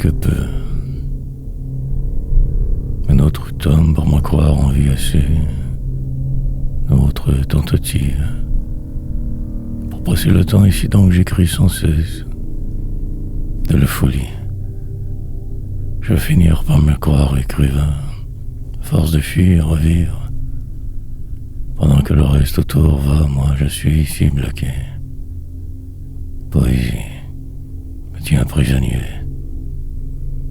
quelque peu. Un autre tome pour me croire en vie assez. Autre tentative. Pour passer le temps ici donc j'écris sans cesse. De la folie. Je vais finir par me croire écrivain. Force de fuir, revivre. Pendant que le reste autour va, moi je suis ici bloqué. Poésie me tient prisonnier.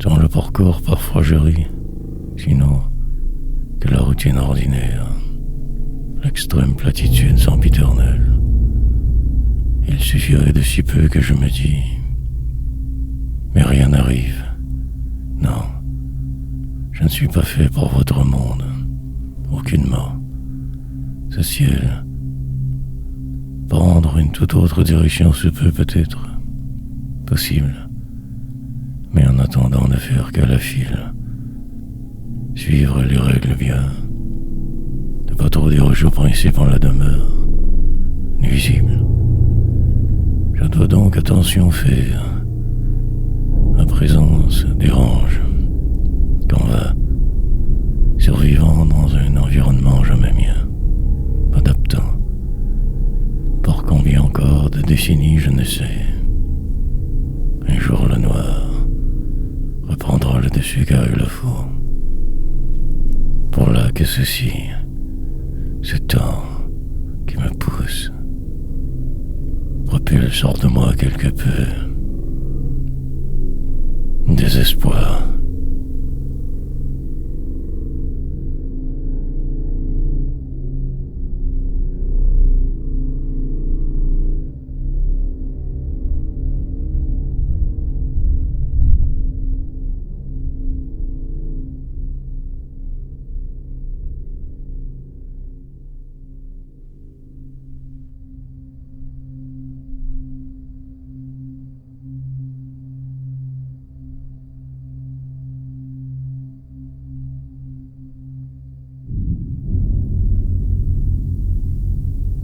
Dans le parcours, parfois je ris. Sinon, que la routine ordinaire. L'extrême platitude sempiternelle. Il suffirait de si peu que je me dis. Mais rien n'arrive. Non. Je ne suis pas fait pour votre monde. Aucunement. Ce ciel. Prendre une toute autre direction se peut peut-être. Possible. Mais en attendant ne faire qu'à la file. Suivre les règles bien. Ne pas trop dire au principe en la demeure. Nuisible. Je dois donc attention faire. Ma présence dérange. Qu'en va. Survivant dans un environnement jamais mien. M'adaptant. Pour combien encore de décennies, je ne sais. Un jour le noir reprendra le dessus car il le faut. Pour là que ceci, ce temps qui me pousse, propulse hors de moi quelque peu. Désespoir.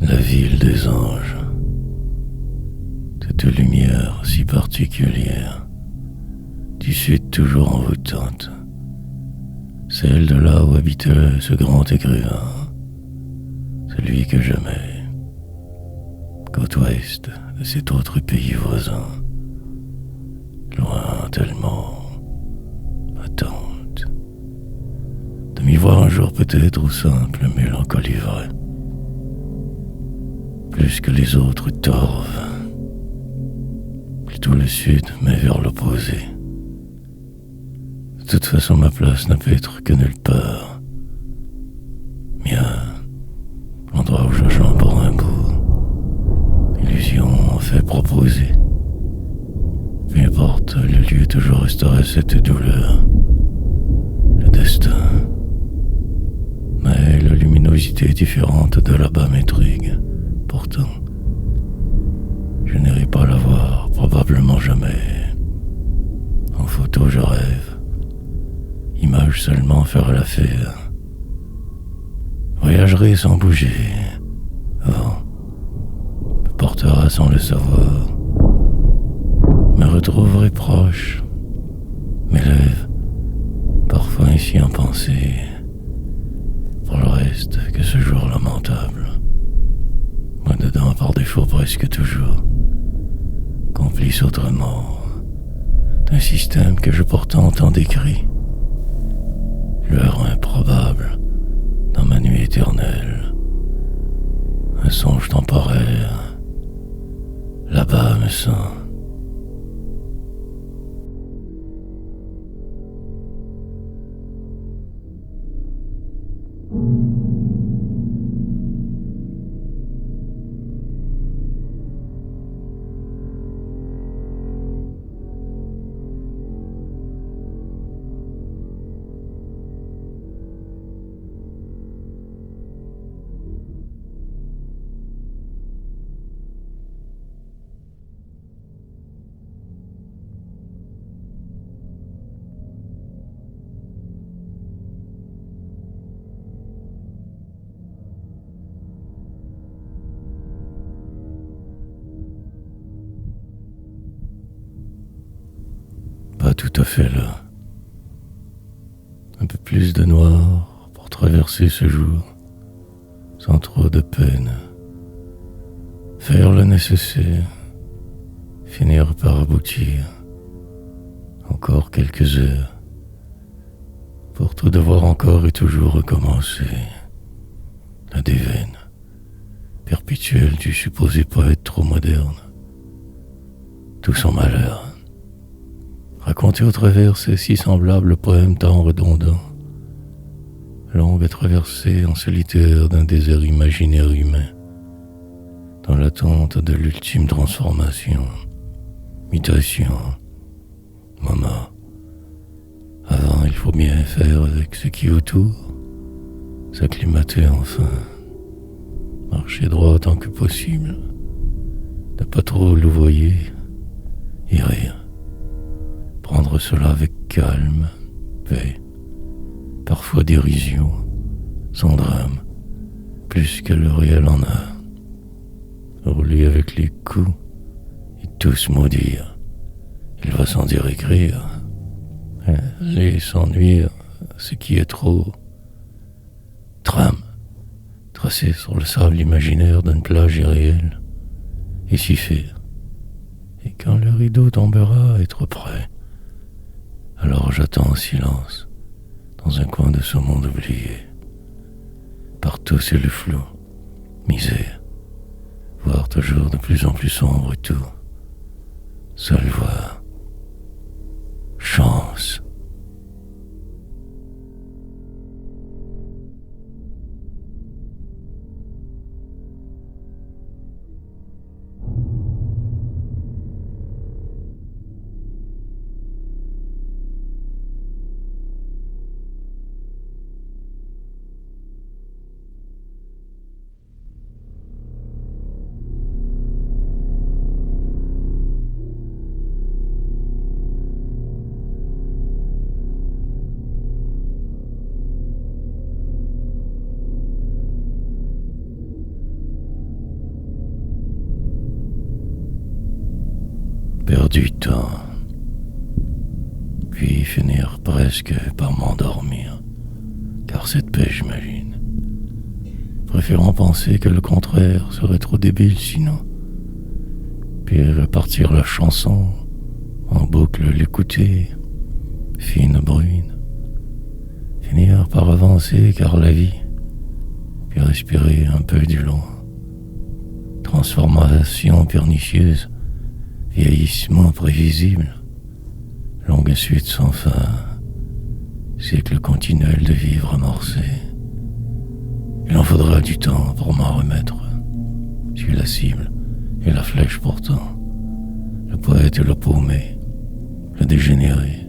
La ville des anges. Cette lumière si particulière, du sud toujours envoûtante, celle de là où habitait ce grand écrivain, celui que j'aimais, côte ouest de cet autre pays voisin, loin tellement, attente, de m'y voir un jour peut-être ou simple mélancolie vraie. Plus que les autres torvent. Plutôt le sud, mais vers l'opposé. De toute façon, ma place ne peut être que nulle part. Mien, l'endroit où je chante pour un bout. Illusion en fait proposer. Peu importe, le lieu toujours resterait cette douleur. Le destin. Mais la luminosité différente de là-bas m'intrigue. Pourtant, je n'irai pas la voir, probablement jamais. En photo, je rêve. Image seulement faire l'affaire. Voyagerai sans bouger. Vent me portera sans le savoir. Me retrouverai proche. M'élève, parfois ainsi en pensée. Pour le reste, que ce jour lamentable. Moi dedans par défaut presque toujours, complice autrement d'un système que je pourtant tant décrit. Lueur improbable dans ma nuit éternelle, un songe temporaire, là-bas me sent. tout à fait là. Un peu plus de noir pour traverser ce jour, sans trop de peine. Faire le nécessaire, finir par aboutir. Encore quelques heures, pour tout devoir encore et toujours recommencer. La déveine perpétuelle du supposé pas être trop moderne. Tout son malheur, raconté au travers ces si semblables poèmes tant redondants, longue traversée en solitaire d'un désert imaginaire humain, dans l'attente de l'ultime transformation, mutation, moment. Avant, il faut bien faire avec ce qui est autour, s'acclimater enfin, marcher droit tant que possible, ne pas trop louvoyer, y rire. Prendre cela avec calme, paix, parfois dérision, sans drame, plus que le réel en a. Rouler avec les coups et tous maudire. Il va sans dire écrire, aller sans nuire, ce qui est trop. Trame, tracé sur le sable imaginaire d'une plage irréelle, et s'y faire. Et quand le rideau tombera, être prêt. Alors j'attends en silence, dans un coin de ce monde oublié. Partout c'est le flou, misère, voir toujours de plus en plus sombre tout. Seul voir, chance. Perdre du temps, puis finir presque par m'endormir, car cette paix, j'imagine, préférant penser que le contraire serait trop débile sinon, puis repartir la chanson, en boucle l'écouter, fine brune, finir par avancer car la vie, puis respirer un peu du long, transformation pernicieuse, vieillissement prévisible, longue suite sans fin, cycle continuel de vivre amorcé. Il en faudra du temps pour m'en remettre. Je suis la cible et la flèche pourtant, le poète et le paumé, le dégénéré.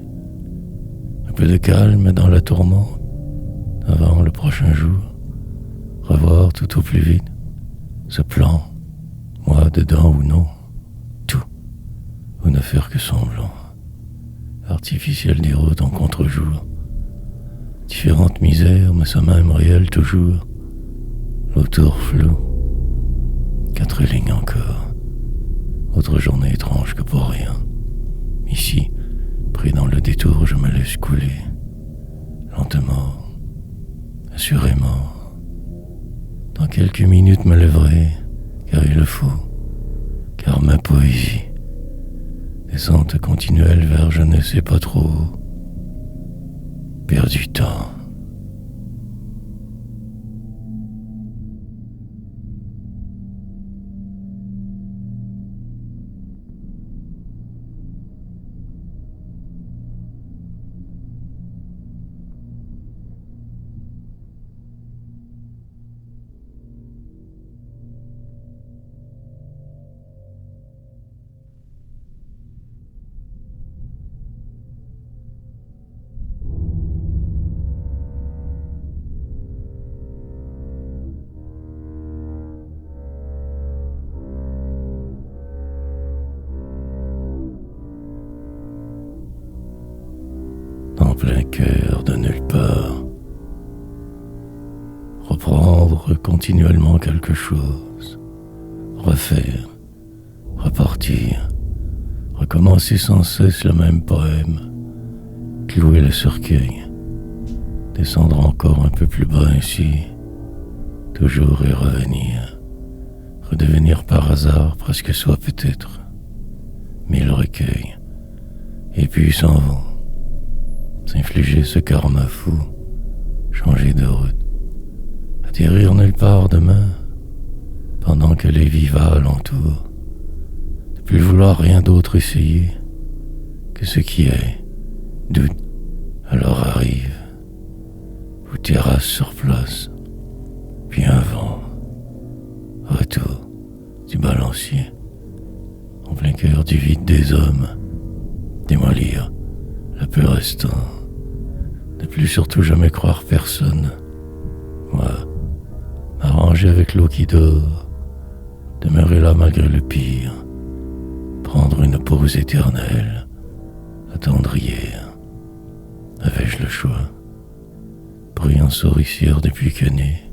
Un peu de calme dans la tourmente, avant le prochain jour, revoir tout au plus vite ce plan, moi dedans ou non, ou ne faire que semblant, artificiel des routes en contre-jour, différentes misères, mais ça même réel toujours, l'autour flou, 4 lignes encore, autre journée étrange que pour rien, ici, pris dans le détour, je me laisse couler, lentement, assurément, dans quelques minutes me lèverai, car il le faut, car ma poésie, descente continuelle vers je ne sais pas trop, perd du temps. En plein cœur de nulle part, reprendre continuellement quelque chose, refaire, repartir, recommencer sans cesse le même poème, clouer le cercueil, descendre encore un peu plus bas ainsi, toujours et revenir, redevenir par hasard presque soi peut-être, mille recueils, et puis s'en vont, s'infliger ce karma fou, changer de route, atterrir nulle part demain, pendant que les vivats l'entourent, ne plus vouloir rien d'autre essayer que ce qui est, doute, alors arrive, vous terrasse sur place, puis un vent, retour du balancier, en plein cœur du vide des hommes, démolir le peu restant, ne plus surtout jamais croire personne, moi, m'arranger avec l'eau qui dort, demeurer là malgré le pire, prendre une pause éternelle, attendre hier, avais-je le choix, bruyant souricière depuis que né,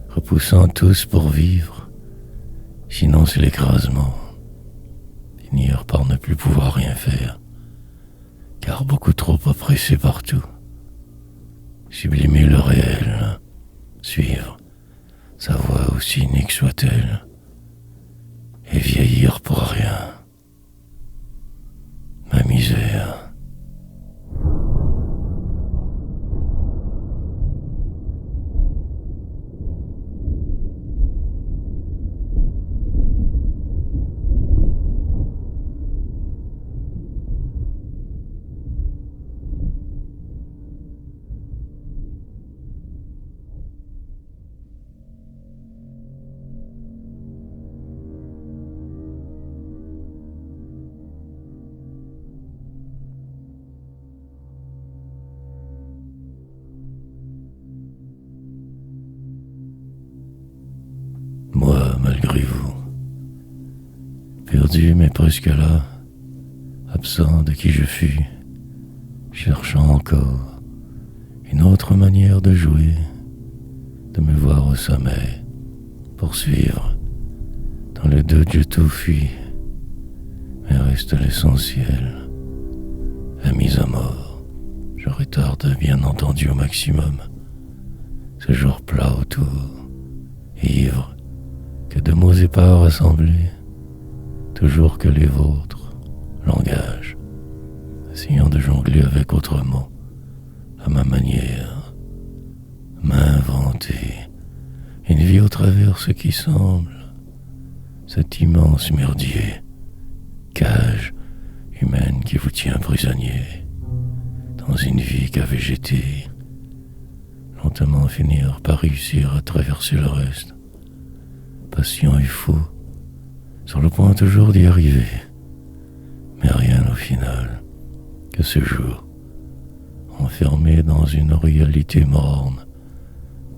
repoussant tous pour vivre, sinon c'est l'écrasement, finir par ne plus pouvoir rien faire, car beaucoup trop oppressé partout, sublimer le réel, suivre sa voix aussi unique soit-elle, et vieillir pour rien, ma misère. Moi, malgré vous, perdu mais presque là, absent de qui je fus, cherchant encore une autre manière de jouer, de me voir au sommet, poursuivre. Dans le doute je tout fuis, mais reste l'essentiel, la mise à mort. Je retarde bien entendu au maximum ce jour plat autour, ivre que de mots épars rassemblés, toujours que les vôtres, langage, essayant de jongler avec autre mot, à ma manière, m'inventer une vie au travers ce qui semble, cet immense merdier, cage humaine qui vous tient prisonnier, dans une vie qu'à végéter, lentement finir par réussir à traverser le reste, patient et fou, sur le point toujours d'y arriver, mais rien au final, que ce jour, enfermé dans une réalité morne,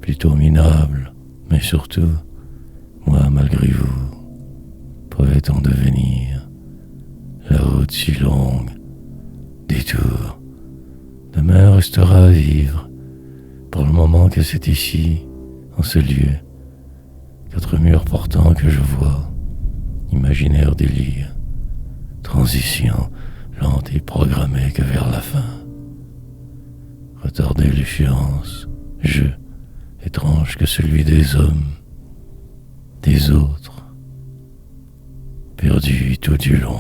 plutôt minable, mais surtout, moi malgré vous, poète en devenir, la route si longue, détour, demain restera à vivre, pour le moment que c'est ici, en ce lieu, quatre murs portants que je vois, imaginaire délire, transition lente et programmée que vers la fin. Retarder l'échéance, jeu étrange que celui des hommes, des autres, perdu tout du long.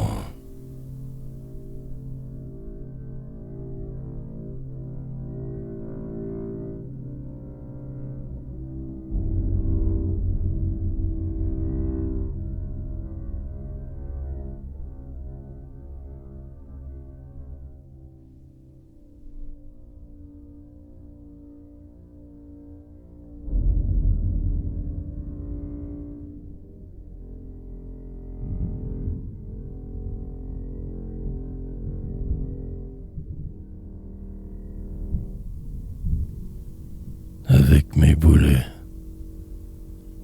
Avec mes boulets,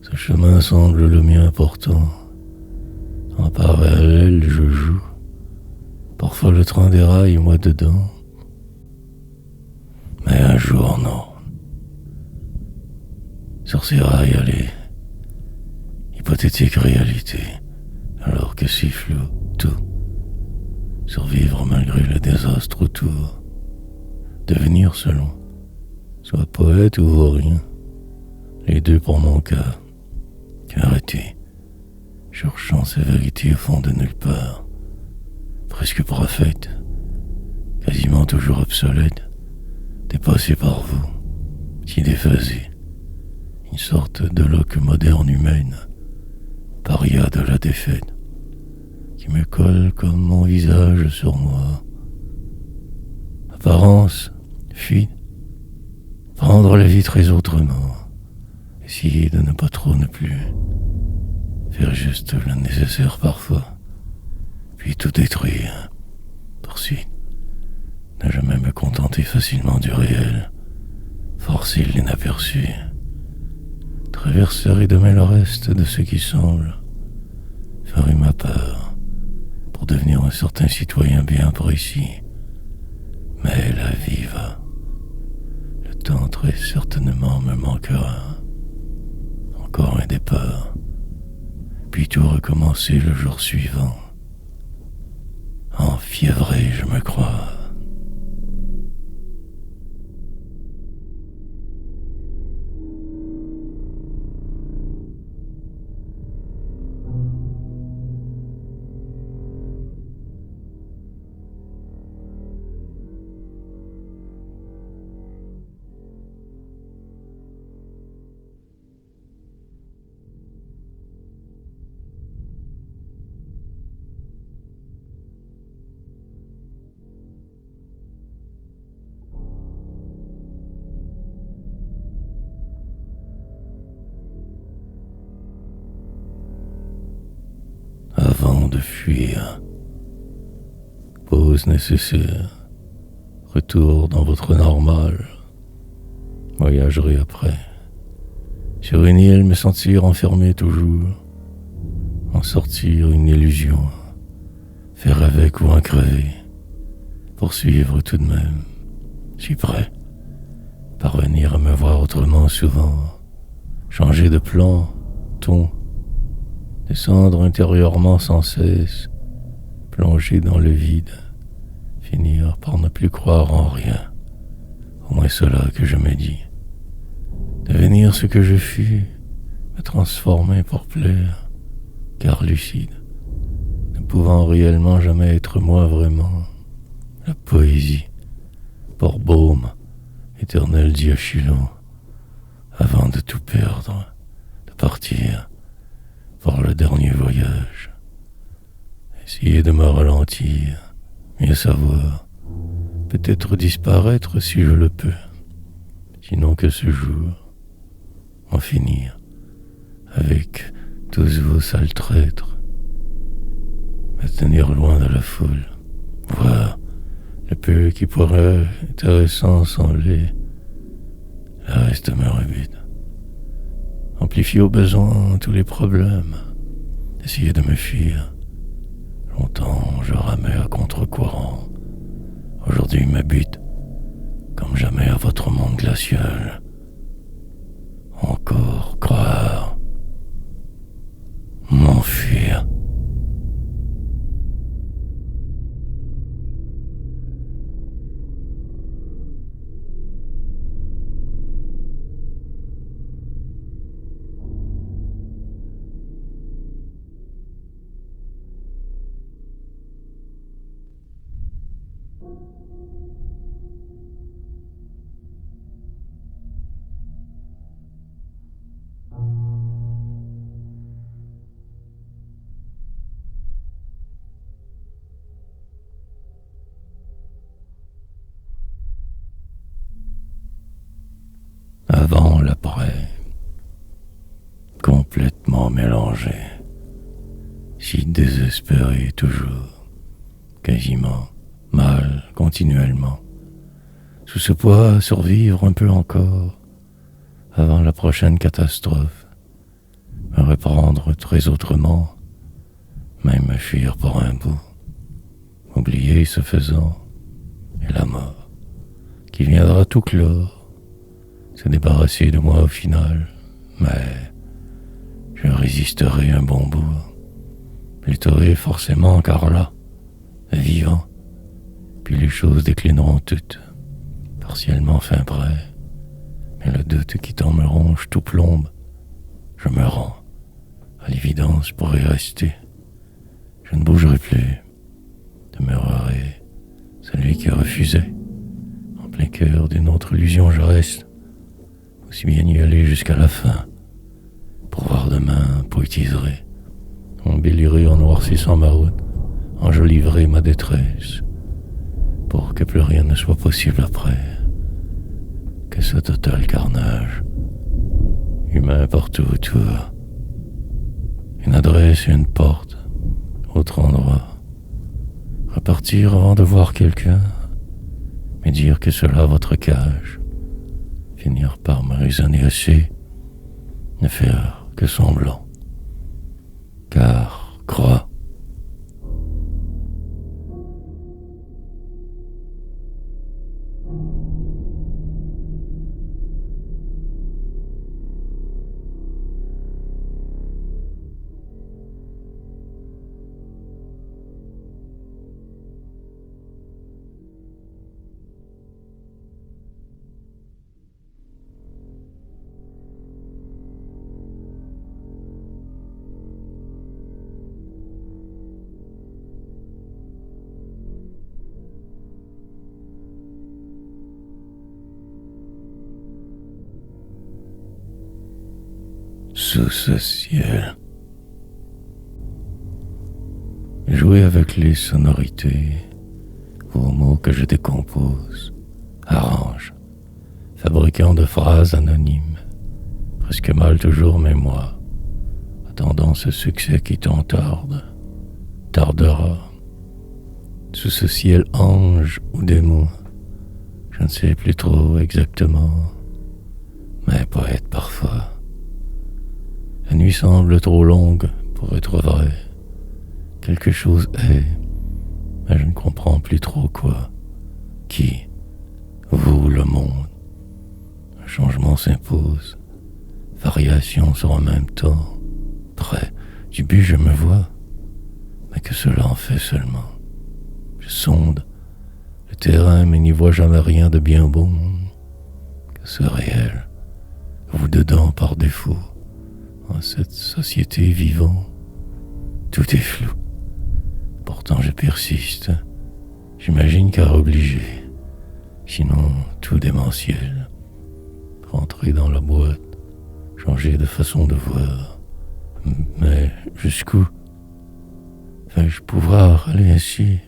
ce chemin semble le mien pourtant. En parallèle, je joue. Parfois le train déraille, moi dedans. Mais un jour, non. Sur ces rails, allez, hypothétique réalité, alors que si flou, tout. Survivre malgré le désastre autour. Devenir selon, soit poète ou vaurien, les deux pour mon cas, qu'arrêter, cherchant ces vérités au fond de nulle part, presque prophète, quasiment toujours obsolète, dépassé par vous, qui déphasez, une sorte de loque moderne humaine, paria de la défaite, qui me colle comme mon visage sur moi. Apparence, fuite, prendre la vie très autrement, essayer de ne pas trop ne plus, faire juste le nécessaire parfois, puis tout détruire, poursuite, ne jamais me contenter facilement du réel, forcer l'inaperçu, traverser et demain le reste de ce qui semble, faire ma part, pour devenir un certain citoyen bien précis, mais la vie va. Le temps très certainement me manquera. Encore un départ, puis tout recommencer le jour suivant. Enfiévré, je me crois. Avant de fuir, pause nécessaire, retour dans votre normal, voyagerai après. Sur une île, me sentir enfermé toujours, en sortir une illusion, faire avec ou en crever, poursuivre tout de même, je suis prêt, parvenir à me voir autrement souvent, changer de plan, ton, descendre intérieurement sans cesse, plonger dans le vide, finir par ne plus croire en rien, au moins cela que je me dis. Devenir ce que je fus, me transformer pour plaire, car lucide, ne pouvant réellement jamais être moi vraiment. La poésie, pour baume, éternel diachylon, avant de tout perdre, de partir pour le dernier voyage. Essayer de me ralentir, mieux savoir, peut-être disparaître si je le peux, sinon que ce jour, en finir avec tous vos sales traîtres, me tenir loin de la foule, voir le peu qui pourrait être intéressant sans les, le reste me rebute. Amplifier au besoin tous les problèmes, essayer de me fuir. Longtemps je ramais à contre-courant, aujourd'hui m'habite comme jamais à votre monde glacial. Encore croire, m'enfuir. Avant l'après, complètement mélangé, si désespéré toujours, quasiment, mal, continuellement, sous ce poids survivre un peu encore, avant la prochaine catastrophe, me reprendre très autrement, même me fuir pour un bout, oublier ce faisant, et la mort, qui viendra tout clore, se débarrasser de moi au final, mais je résisterai un bon bout, lutterai forcément car là, vivant, puis les choses déclineront toutes, partiellement fin prêt, mais le doute qui t'en me ronge tout plombe. Je me rends. À l'évidence, je pourrais rester. Je ne bougerai plus. Demeurerai celui qui refusait. En plein cœur d'une autre illusion, je reste. Aussi bien y aller jusqu'à la fin. Pour voir demain, poétiserai. Embellirai en noircissant ma route. Enjoliverai ma détresse. Pour que plus rien ne soit possible après. Que ce total carnage. Humain partout autour. Une adresse et une porte. Autre endroit. Repartir avant de voir quelqu'un. Mais dire que cela votre cage. Finir par me raisonner assez. Ne faire que semblant. Car, crois. Sous ce ciel. Jouer avec les sonorités, vos mots que je décompose, arrange, fabriquant de phrases anonymes, presque mal toujours mais moi, attendant ce succès qui t'entarde, tardera. Sous ce ciel ange ou démon, je ne sais plus trop exactement, mais poète parfois. La nuit semble trop longue pour être vraie. Quelque chose est, mais je ne comprends plus trop quoi. Qui, vous, le monde. Un changement s'impose. Variation sur un même temps. Près du but je me vois, mais que cela en fait seulement. Je sonde le terrain mais n'y vois jamais rien de bien bon. Que ce réel, vous dedans par défaut. En cette société vivant, tout est flou. Pourtant je persiste. J'imagine qu'à obliger. Sinon, tout démentiel. Rentrer dans la boîte, changer de façon de voir. Mais jusqu'où vais-je pouvoir aller ainsi?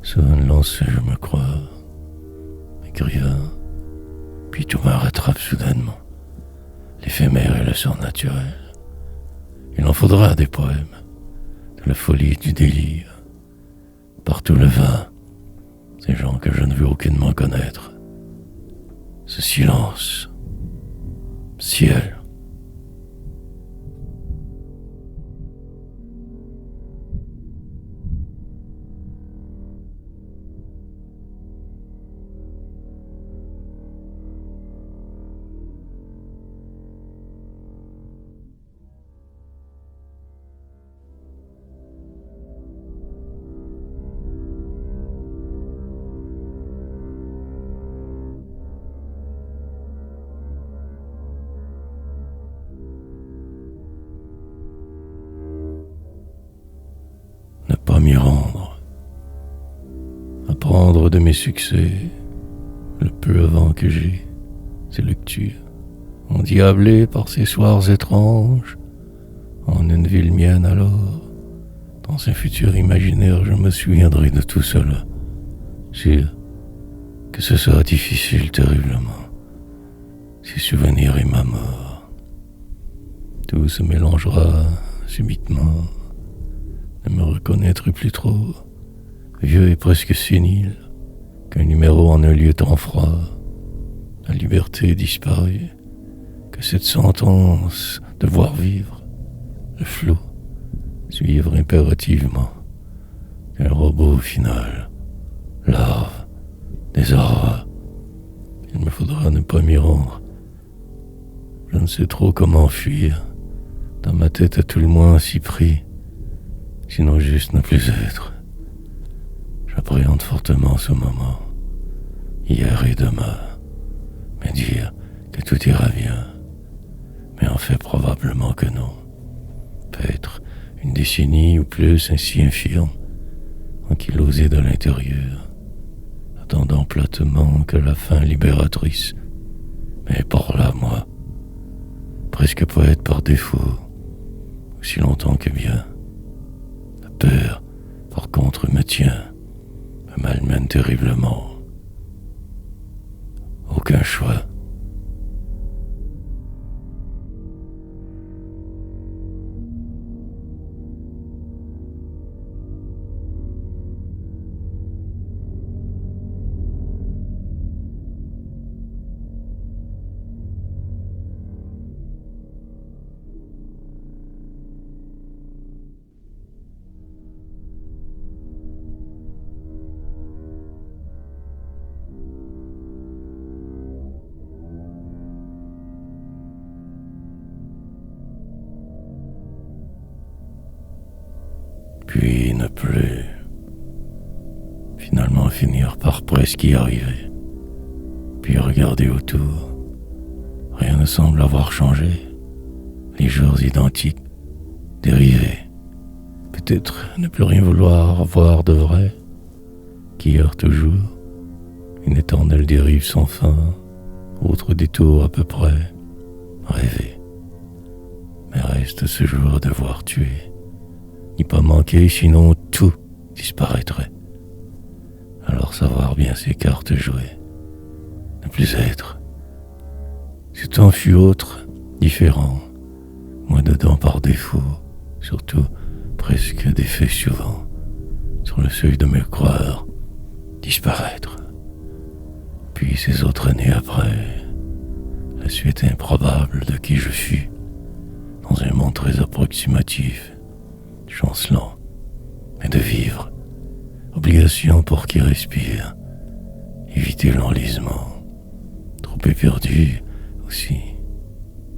Sur une lancée, je me crois, écrivain, puis tout me rattrape soudainement. L'éphémère et le surnaturel. Il en faudra des poèmes, de la folie, du délire. Partout le vin, ces gens que je ne veux aucunement connaître. Ce silence, ciel. Ne pas m'y rendre. Apprendre de mes succès, le peu avant que j'ai, ces lectures, endiablées par ces soirs étranges, en une ville mienne alors, dans un futur imaginaire, je me souviendrai de tout cela, sûr que ce sera difficile terriblement, ces souvenirs et ma mort. Tout se mélangera subitement. Ne me reconnaître plus trop, vieux et presque sénile, qu'un numéro en un lieu tant froid. La liberté disparaît, que cette sentence de voir vivre, le flot, suivre impérativement, qu'un robot final, larve, des auras. Il me faudra ne pas m'y rendre. Je ne sais trop comment fuir, dans ma tête à tout le moins si pris. Sinon juste ne plus être. J'appréhende fortement ce moment, hier et demain, me dire que tout ira bien, mais en fait probablement que non. Peut-être une décennie ou plus ainsi infirme, ankylosée de l'intérieur, attendant platement que la fin libératrice. Mais par là, moi, presque poète par défaut, aussi longtemps que bien. La peur, par contre, me tient, me malmène terriblement. Aucun choix. Puis ne plus. Finalement finir par presque y arriver. Puis regarder autour. Rien ne semble avoir changé. Les jours identiques, dérivés. Peut-être ne plus rien vouloir voir de vrai. Qu'hier toujours, une éternelle dérive sans fin. Autre détour à peu près. Rêver. Mais reste ce jour à devoir tuer. N'y pas manquer, sinon tout disparaîtrait. Alors savoir bien ses cartes jouer, ne plus être. Ce temps fut autre, différent, moins dedans par défaut, surtout presque d'effet souvent, sur le seuil de me croire, disparaître. Puis ces autres années après, la suite improbable de qui je fus, dans un monde très approximatif, chancelant, mais de vivre, obligation pour qui respire, éviter l'enlisement, trop éperdu aussi,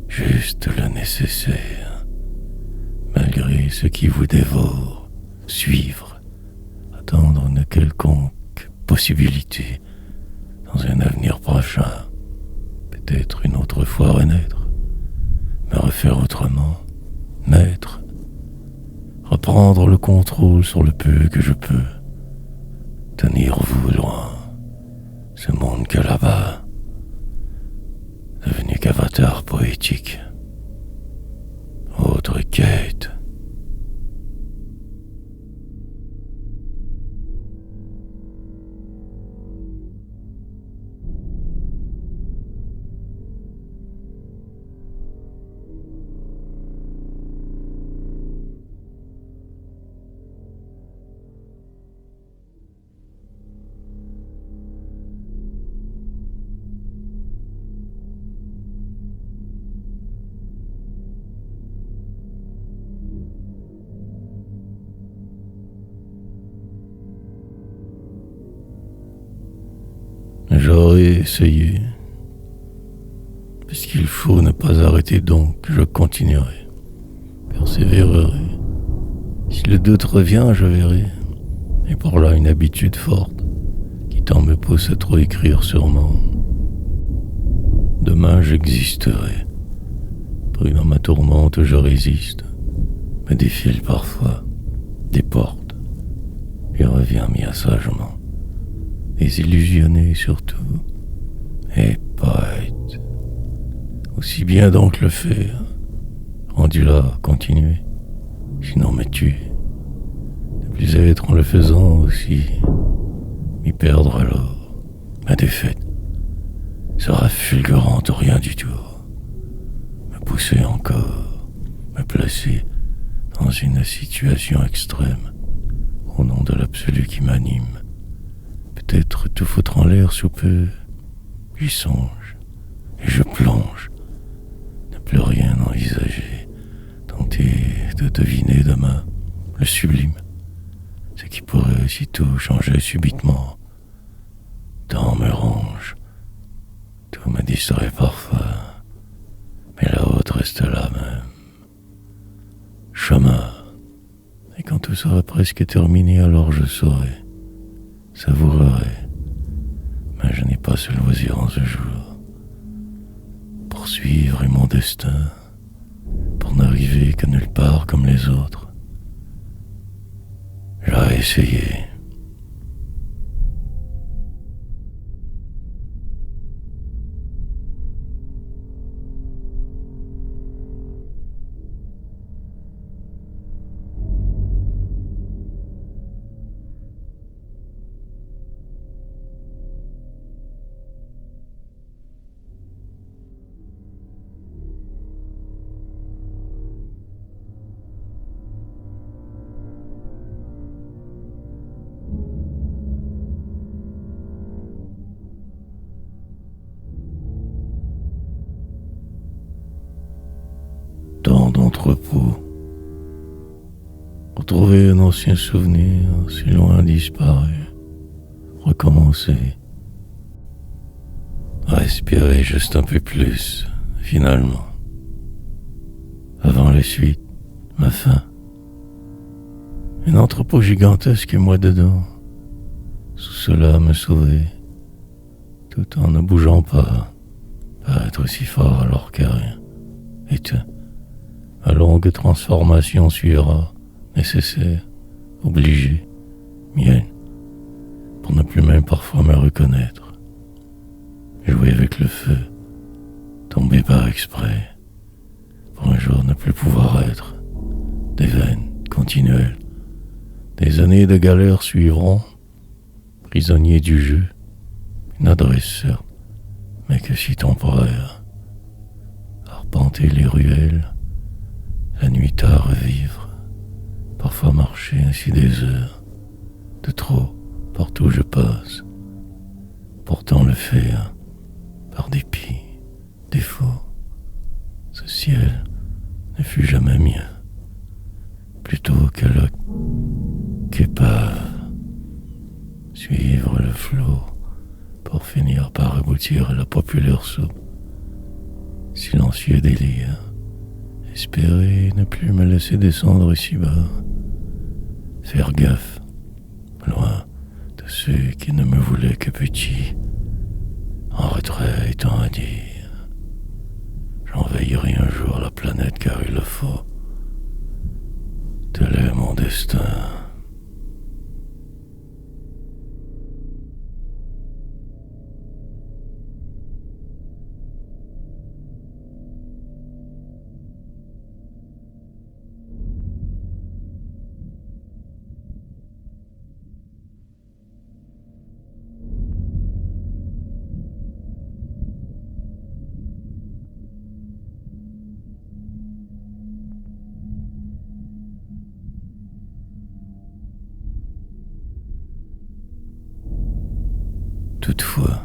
juste le nécessaire, malgré ce qui vous dévore, suivre, attendre une quelconque possibilité dans un avenir prochain, peut-être une autre fois renaître, me refaire autrement, naître, reprendre le contrôle sur le peu que je peux, tenir vous loin, ce monde que là-bas, devenu qu'avatar poétique, autre quête. J'aurais essayé. Puisqu'il faut ne pas arrêter, donc je continuerai, persévérerai. Si le doute revient, je verrai. Et par là une habitude forte qui tant me pousse à trop écrire sûrement. Demain j'existerai. Pris dans ma tourmente, je résiste, me défile parfois, des portes, et reviens bien sagement. Désillusionné surtout, et poète. Aussi bien donc le faire, rendu là, continuer, sinon me tuer. Ne plus être en le faisant aussi, m'y perdre alors. Ma défaite sera fulgurante ou rien du tout. Me pousser encore, me placer dans une situation extrême, au nom de l'absolu qui m'anime. Peut-être tout foutre en l'air sous peu, j'y songe, et je plonge, ne plus rien envisager, tenter de deviner demain le sublime, ce qui pourrait aussitôt changer subitement. Tant me ronge, tout me distrait parfois, mais la haute reste là même. Chemin, et quand tout sera presque terminé, alors je saurai, savourerai, Mais je n'ai pas ce loisir en ce jour. Poursuivre mon destin, pour n'arriver que nulle part comme les autres. J'ai essayé. Tant d'entrepôts, retrouver un ancien souvenir si loin disparu, recommencer, respirer juste un peu plus, finalement, avant la suite, ma fin, un entrepôt gigantesque et moi dedans, sous cela me sauver, tout en ne bougeant pas être si fort alors que rien, et tout. La longue transformation suivra, nécessaire, obligée, mienne, pour ne plus même parfois me reconnaître. Jouer avec le feu, tomber par exprès, pour un jour ne plus pouvoir être. Des veines continuelles, des années de galère suivront, prisonnier du jeu, une adresse certes, mais que si temporaire. Arpenter les ruelles, la nuit tard revivre, parfois marcher ainsi des heures, de trop partout où je passe, pourtant le faire, par dépit, défaut, ce ciel ne fut jamais mien, plutôt qu'épave, suivre le flot, pour finir par aboutir à la populaire soupe, silencieux délire, espérer ne plus me laisser descendre si bas, faire gaffe, loin de ceux qui ne me voulaient que petit, en retrait étant à dire, j'envahirai un jour la planète car il le faut, tel est mon destin. Toutefois,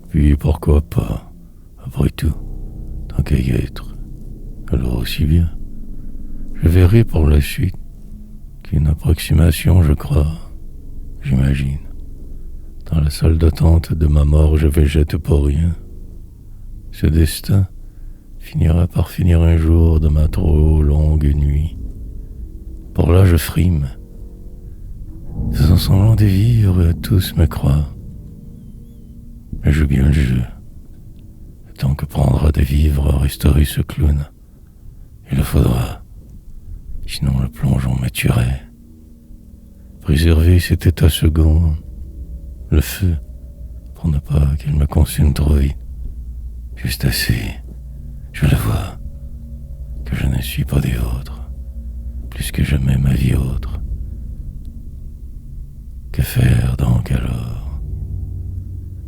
puis pourquoi pas, après tout, tant qu'à y être, alors aussi bien, je verrai pour la suite qu'une approximation, je crois, j'imagine, dans la salle d'attente de ma mort je végète pour rien. Ce destin finira par finir un jour de ma trop longue nuit. Pour là je frime, faisant semblant de vivre, tous me croient. Mais je joue bien le jeu. Le temps que prendra de vivre à restaurer ce clown, il le faudra. Sinon le plongeon me tuerait. Préserver cet état second, le feu, pour ne pas qu'il me consume trop vite. Juste assez, je le vois, que je ne suis pas des autres, plus que jamais ma vie autre. Que faire donc alors,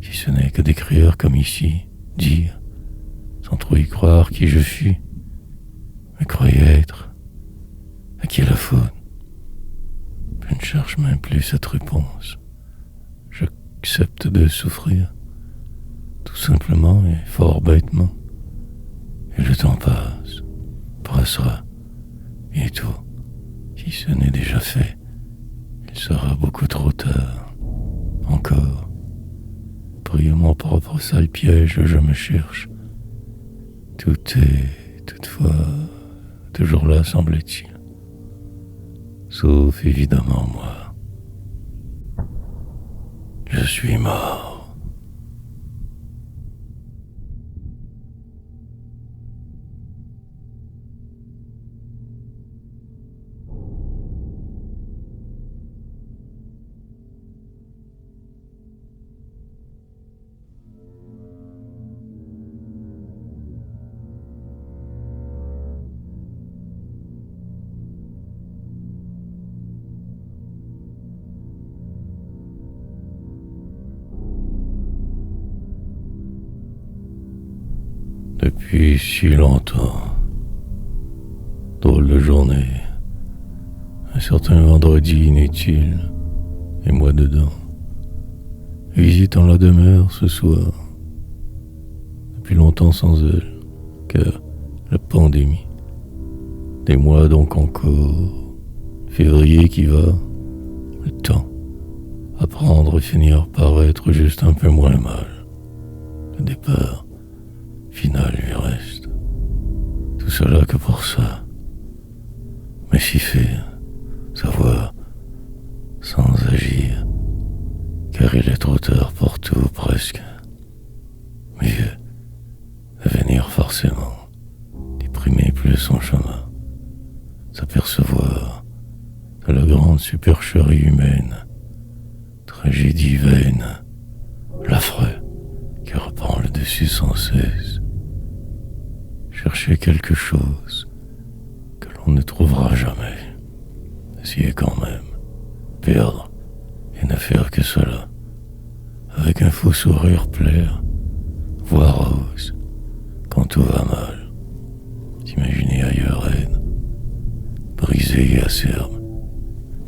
si ce n'est que d'écrire comme ici, dire, sans trop y croire qui je fus, me croyais être, à qui est la faute. Je ne cherche même plus cette réponse. J'accepte de souffrir, tout simplement et fort bêtement. Et le temps passera, bientôt, si ce n'est déjà fait. Il sera beaucoup trop tard. Encore. Pris à mon propre sale piège, je me cherche. Tout est, toutefois, toujours là, semble-t-il. Sauf évidemment moi. Je suis mort. Depuis si longtemps, drôle de journée, un certain vendredi inutile, et moi dedans, visitant la demeure ce soir, depuis longtemps sans elle, car la pandémie, des mois donc encore, février qui va, le temps, apprendre et finir par être juste un peu moins mal, le départ final lui reste. Tout cela que pour ça. Mais si faire, savoir, sans agir, car il est trop tard pour tout presque. Mieux, devenir forcément, déprimer plus son chemin, s'apercevoir de la grande supercherie humaine, tragédie vaine, l'affreux qui reprend le dessus sans cesse. Chercher quelque chose que l'on ne trouvera jamais, essayer quand même, perdre et ne faire que cela, avec un faux sourire plaire, voir rose quand tout va mal, s'imaginer ailleurs haine, brisée et acerbe,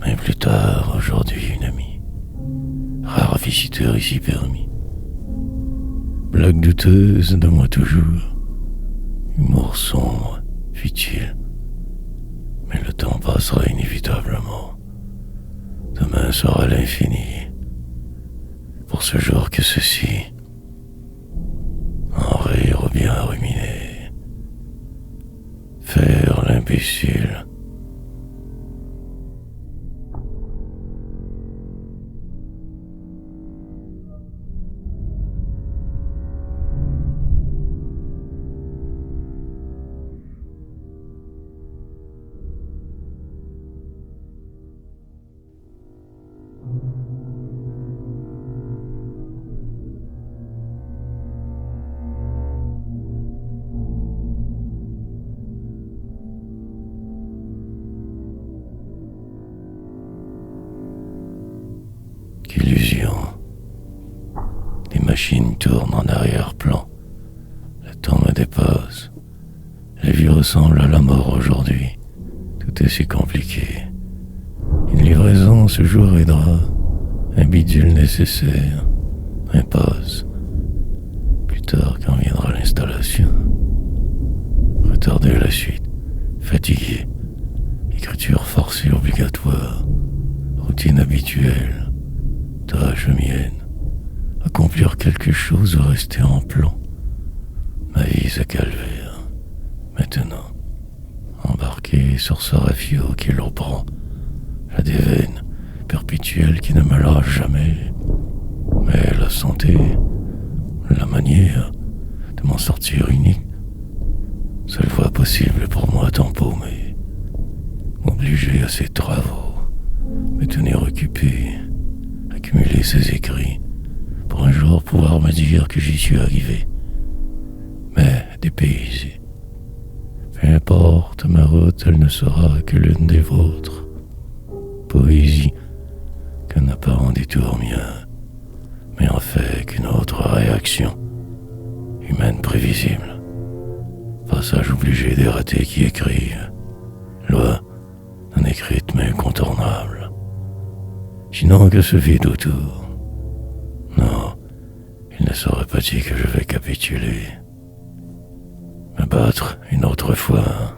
mais plus tard, aujourd'hui une amie, rare visiteur ici permis, blague douteuse de moi toujours, humour sombre, futile. Mais le temps passera inévitablement. Demain sera l'infini. Pour ce jour que ceci, en rire ou bien ruminer, faire l'imbécile. Qu'illusion. Les machines tournent en arrière-plan. Le temps me dépasse. La vie ressemble à la mort aujourd'hui. Tout est si compliqué. Une livraison ce jour aidera. Un bidule nécessaire. Impasse. Plus tard quand viendra l'installation. Retarder la suite. Fatigué. Écriture forcée obligatoire. Routine habituelle. Tâche mienne. Accomplir quelque chose ou rester en plan. Ma vie se calvaire. Maintenant, embarqué sur ce rafio qui le prend. La déveine perpétuelle qui ne me lâche jamais. Mais la santé, la manière de m'en sortir unique, seule voie possible pour moi t'empaumer. M'obliger à ces travaux, me tenir occupé, accumuler ces écrits, pour un jour pouvoir me dire que j'y suis arrivé. Mais dépaysé. Peu importe ma route, elle ne sera que l'une des vôtres. Poésie qu'un apparent détour mien, mais en fait qu'une autre réaction, humaine prévisible. Passage obligé des ratés qui écrivent. Loi d'un écrite mais incontournable. Sinon que ce vide autour. Non, il ne serait pas dit que je vais capituler. Me battre une autre fois.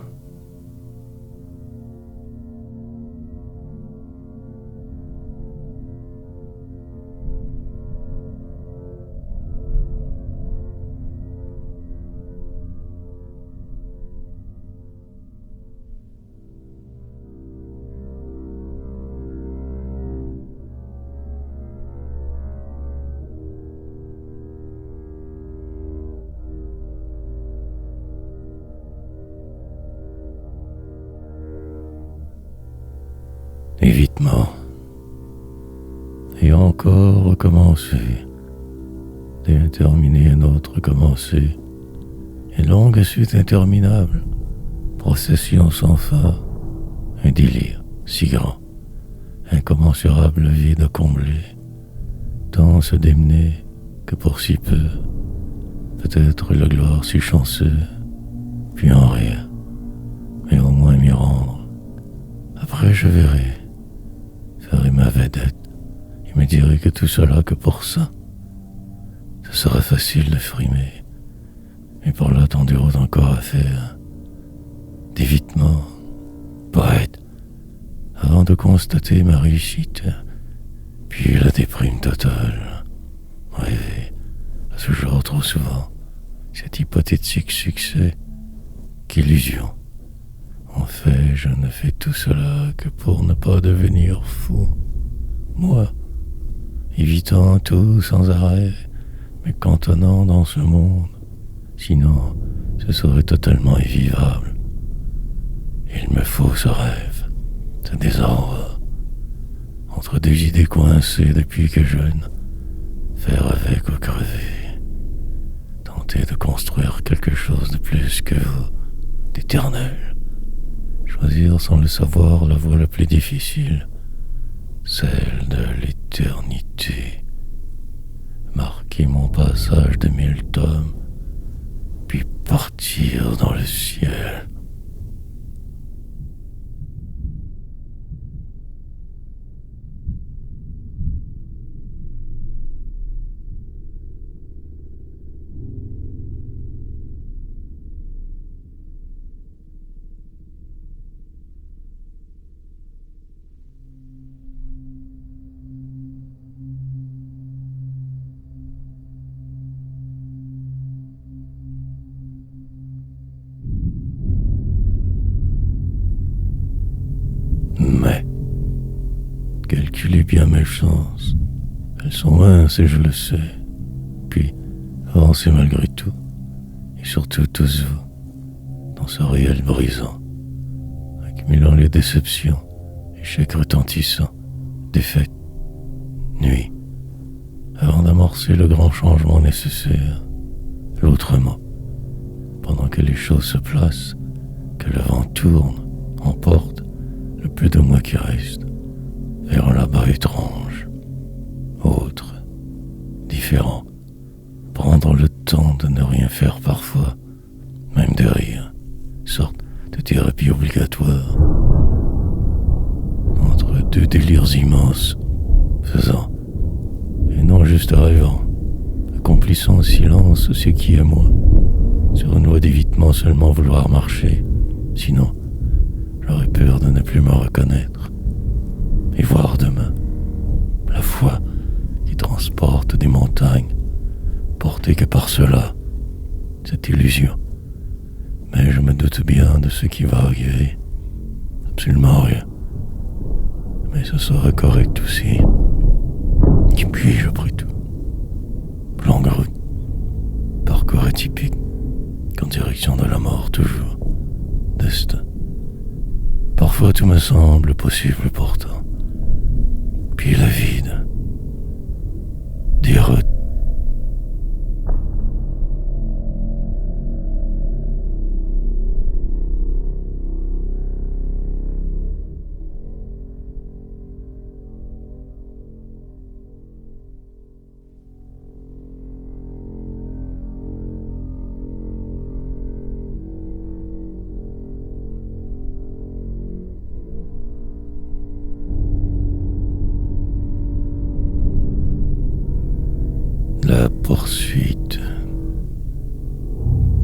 subitement, et encore recommencé, déterminé un autre recommencé, une longue suite interminable, procession sans fin, un délire si grand, incommensurable vide à combler, tant se démener que pour si peu, peut-être la gloire si chanceux, puis en rire, mais au moins m'y rendre. Après je verrai, ferai ma vedette, et me dirai que tout cela que pour ça, ce serait facile de frimer, mais pour là tant d'autres encore à faire, d'évitement, poète, avant de constater ma réussite, puis la déprime totale, rêver, toujours trop souvent, cet hypothétique succès, qu'illusion. En fait, je ne fais tout cela que pour ne pas devenir fou. Moi, évitant tout sans arrêt, me cantonnant dans ce monde, sinon ce serait totalement invivable. Il me faut ce rêve, ce désarroi, entre deux idées coincées depuis que jeune, faire avec ou crever, tenter de construire quelque chose de plus que d'éternel, choisir sans le savoir la voie la plus difficile, celle de l'éternité, marquer mon passage de 1000 tomes, puis partir dans le ciel. Mais, calculez bien mes chances. Elles sont minces et je le sais. Puis, avancez malgré tout. Et surtout tous vous, dans ce réel brisant, accumulant les déceptions, échecs retentissants, défaites, nuits, avant d'amorcer le grand changement nécessaire, l'autrement, pendant que les choses se placent, que le vent tourne, emporte le peu de moi qui reste, vers un là-bas étrange, autre, différent, prendre le temps de ne rien faire parfois, même de rire, sorte de thérapie obligatoire, entre deux délires immenses, faisant, et non juste rêvant, accomplissant en silence ce qui est moi, sur une voie d'évitement seulement vouloir marcher, sinon, j'aurais peur de ne plus me reconnaître et voir demain la foi qui transporte des montagnes, portée que par cela, cette illusion. Mais je me doute bien de ce qui va arriver, absolument rien. Mais ce serait correct aussi. Qui puis-je après tout? Longue route, parcours atypique, qu'en direction de la mort toujours, destin. Parfois tout me semble possible pourtant. Puis le vide. Dire la poursuite.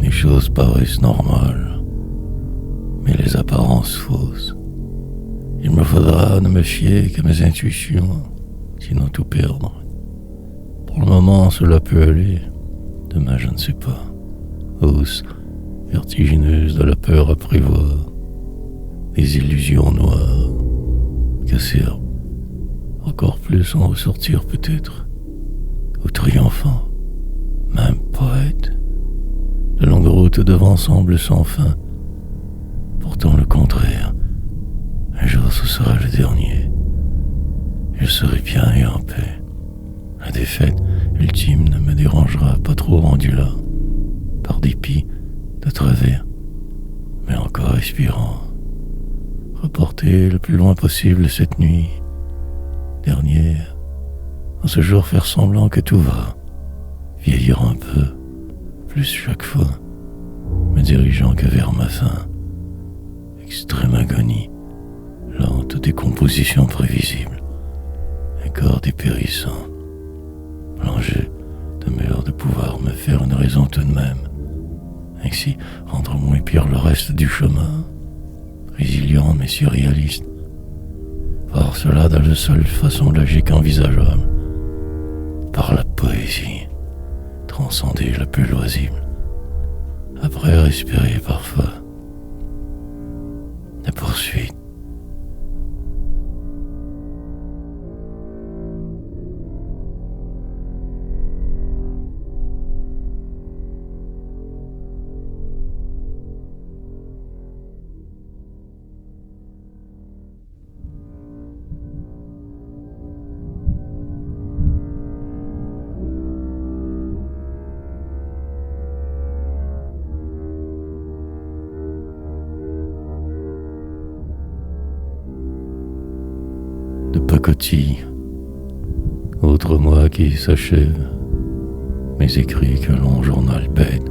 Les choses paraissent normales, mais les apparences fausses. Il me faudra ne me fier qu'à mes intuitions, sinon tout perdre. Pour le moment, cela peut aller. Demain, je ne sais pas. Hausse vertigineuse de la peur à prévoir. Des illusions noires. Casser. Encore plus en ressortir peut-être. Ou triomphant, même poète. La longue route devant semble sans fin. Pourtant le contraire. Un jour ce sera le dernier. je serai bien et en paix. La défaite ultime ne me dérangera pas trop rendu là, par dépit de travers, mais encore respirant. Reporter le plus loin possible cette nuit dernière, en ce jour faire semblant que tout va, vieillir un peu, plus chaque fois, me dirigeant que vers ma fin. Extrême agonie, lente décomposition prévisible, un corps dépérissant. L'enjeu demeure de pouvoir me faire une raison tout de même, ainsi rendre moins pire le reste du chemin, résilient mais surréaliste. Par cela dans la seule façon logique envisageable, par la poésie, transcender le plus loisible, après respirer parfois la poursuite. De pacotille, autre mois qui s'achève, mes écrits qu'un long journal bête.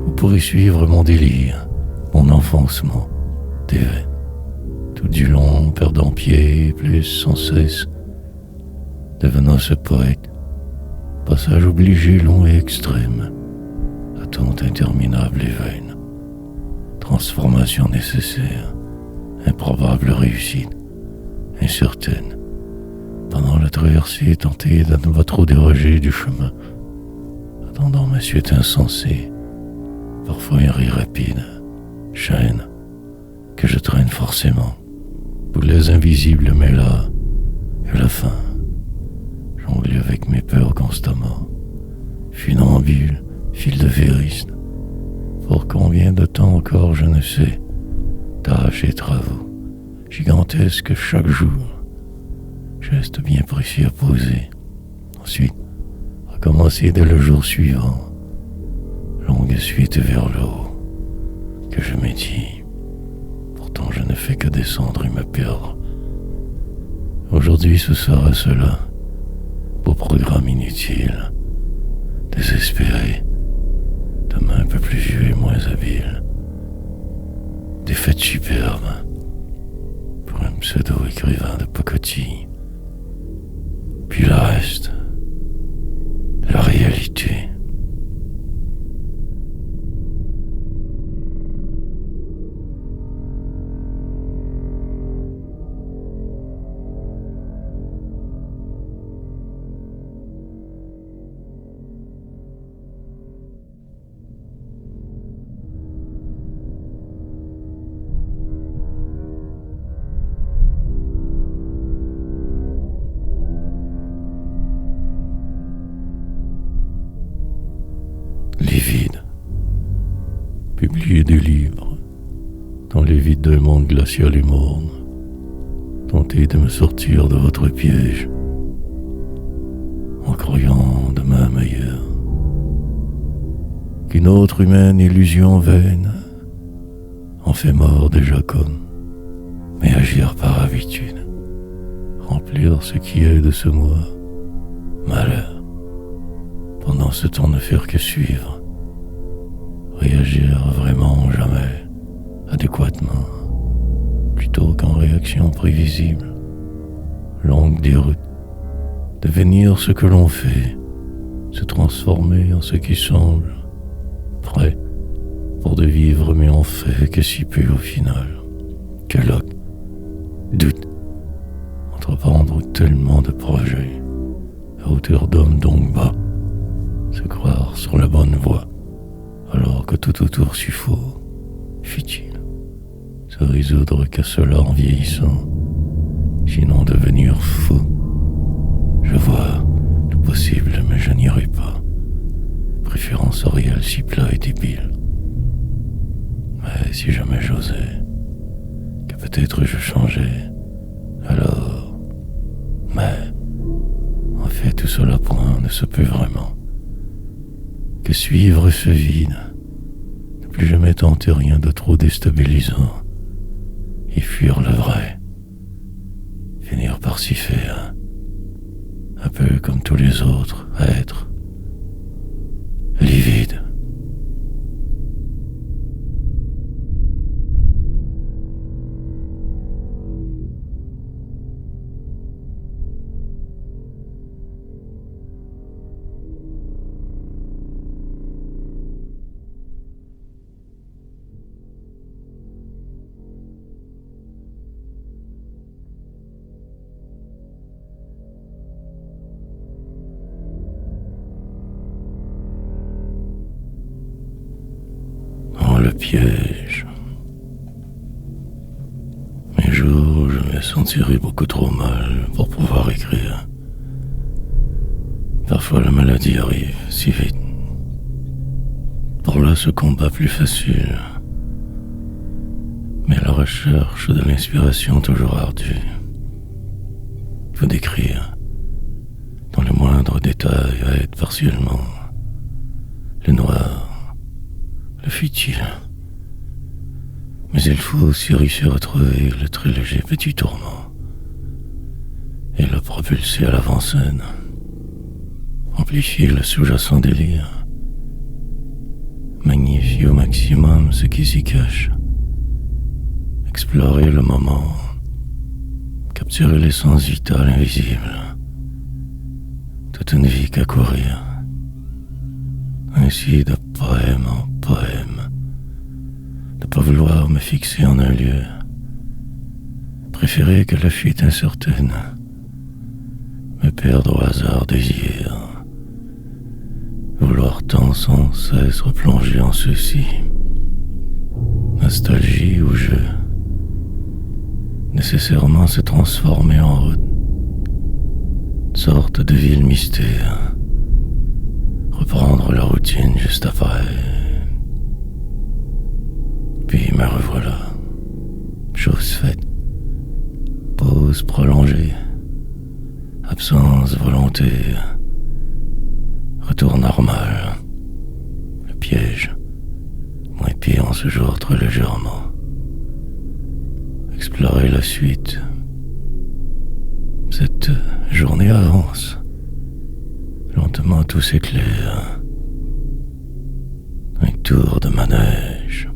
Vous pourrez suivre mon délire, mon enfoncement des veines, tout du long perdant pied, plus sans cesse, devenant ce poète, passage obligé long et extrême, attente interminable et vaine, transformation nécessaire, improbable réussite, incertaine, pendant la traversée tentée de ne pas trop déroger du chemin, attendant ma suite insensée, parfois un rire rapide, chaîne, que je traîne forcément, boulets invisibles mais là, et la fin, jongle avec mes peurs constamment, funambule, fil de vériste, pour combien de temps encore je ne sais, tâches et travaux, gigantesque chaque jour, geste bien précis à poser. Ensuite, recommencer dès le jour suivant, longue suite vers le haut, que je m'étire. Pourtant je ne fais que descendre et me perdre. Aujourd'hui ce sera cela, beau programme inutile, désespéré, demain un peu plus vieux et moins habile. Des fêtes superbes, un pseudo-écrivain de pacotille. Puis le reste, la réalité. Livide, publier des livres dans les vides d'un monde glacial et morne, tenter de me sortir de votre piège en croyant demain meilleur qu'une autre humaine illusion vaine en fait mort déjà comme, mais agir par habitude, remplir ce qui est de ce moi, malheur. Pendant ce temps ne faire que suivre, réagir vraiment jamais, adéquatement, plutôt qu'en réaction prévisible, longue déroute, devenir ce que l'on fait, se transformer en ce qui semble, prêt pour de vivre mais on fait que si peu au final, que loque, doute, entreprendre tellement de projets, à hauteur d'homme donc bas, se croire sur la bonne voie, alors que tout autour suffit, futile, se résoudre qu'à cela en vieillissant, sinon devenir fou. Je vois le possible, mais je n'irai pas, préférence réelle si plat et débile. Mais si jamais j'osais, que peut-être je changeais, alors tout cela point ne se peut vraiment. Que suivre ce vide, ne plus jamais tenter rien de trop déstabilisant, et fuir le vrai, finir par s'y faire, un peu comme tous les autres êtres, livides. Le piège. Un jour, je me sentirais beaucoup trop mal pour pouvoir écrire. Parfois, la maladie arrive si vite. Pour là, ce combat plus facile. Mais la recherche de l'inspiration toujours ardue. Faut décrire, dans les moindres détails, à être partiellement le noir, le futile. Mais il faut aussi réussir à trouver le très léger petit tourment et le propulser à l'avant-scène, amplifier le sous-jacent délire, magnifier au maximum ce qui s'y cache, explorer le moment, capturer l'essence vitale invisible, toute une vie qu'à courir, ainsi de poème en poème, de pas vouloir me fixer en un lieu, préférer que la fuite incertaine, me perdre au hasard des yeux, vouloir tant sans cesse replonger en ceci, nostalgie ou jeu, nécessairement se transformer en route, sorte de ville mystère, reprendre la routine juste après. Puis me revoilà, chose faite, pause prolongée, absence volontaire, retour normal, le piège, moins pire en ce jour très légèrement, explorer la suite. Cette journée avance, lentement tout s'éclaire, un tour de manège.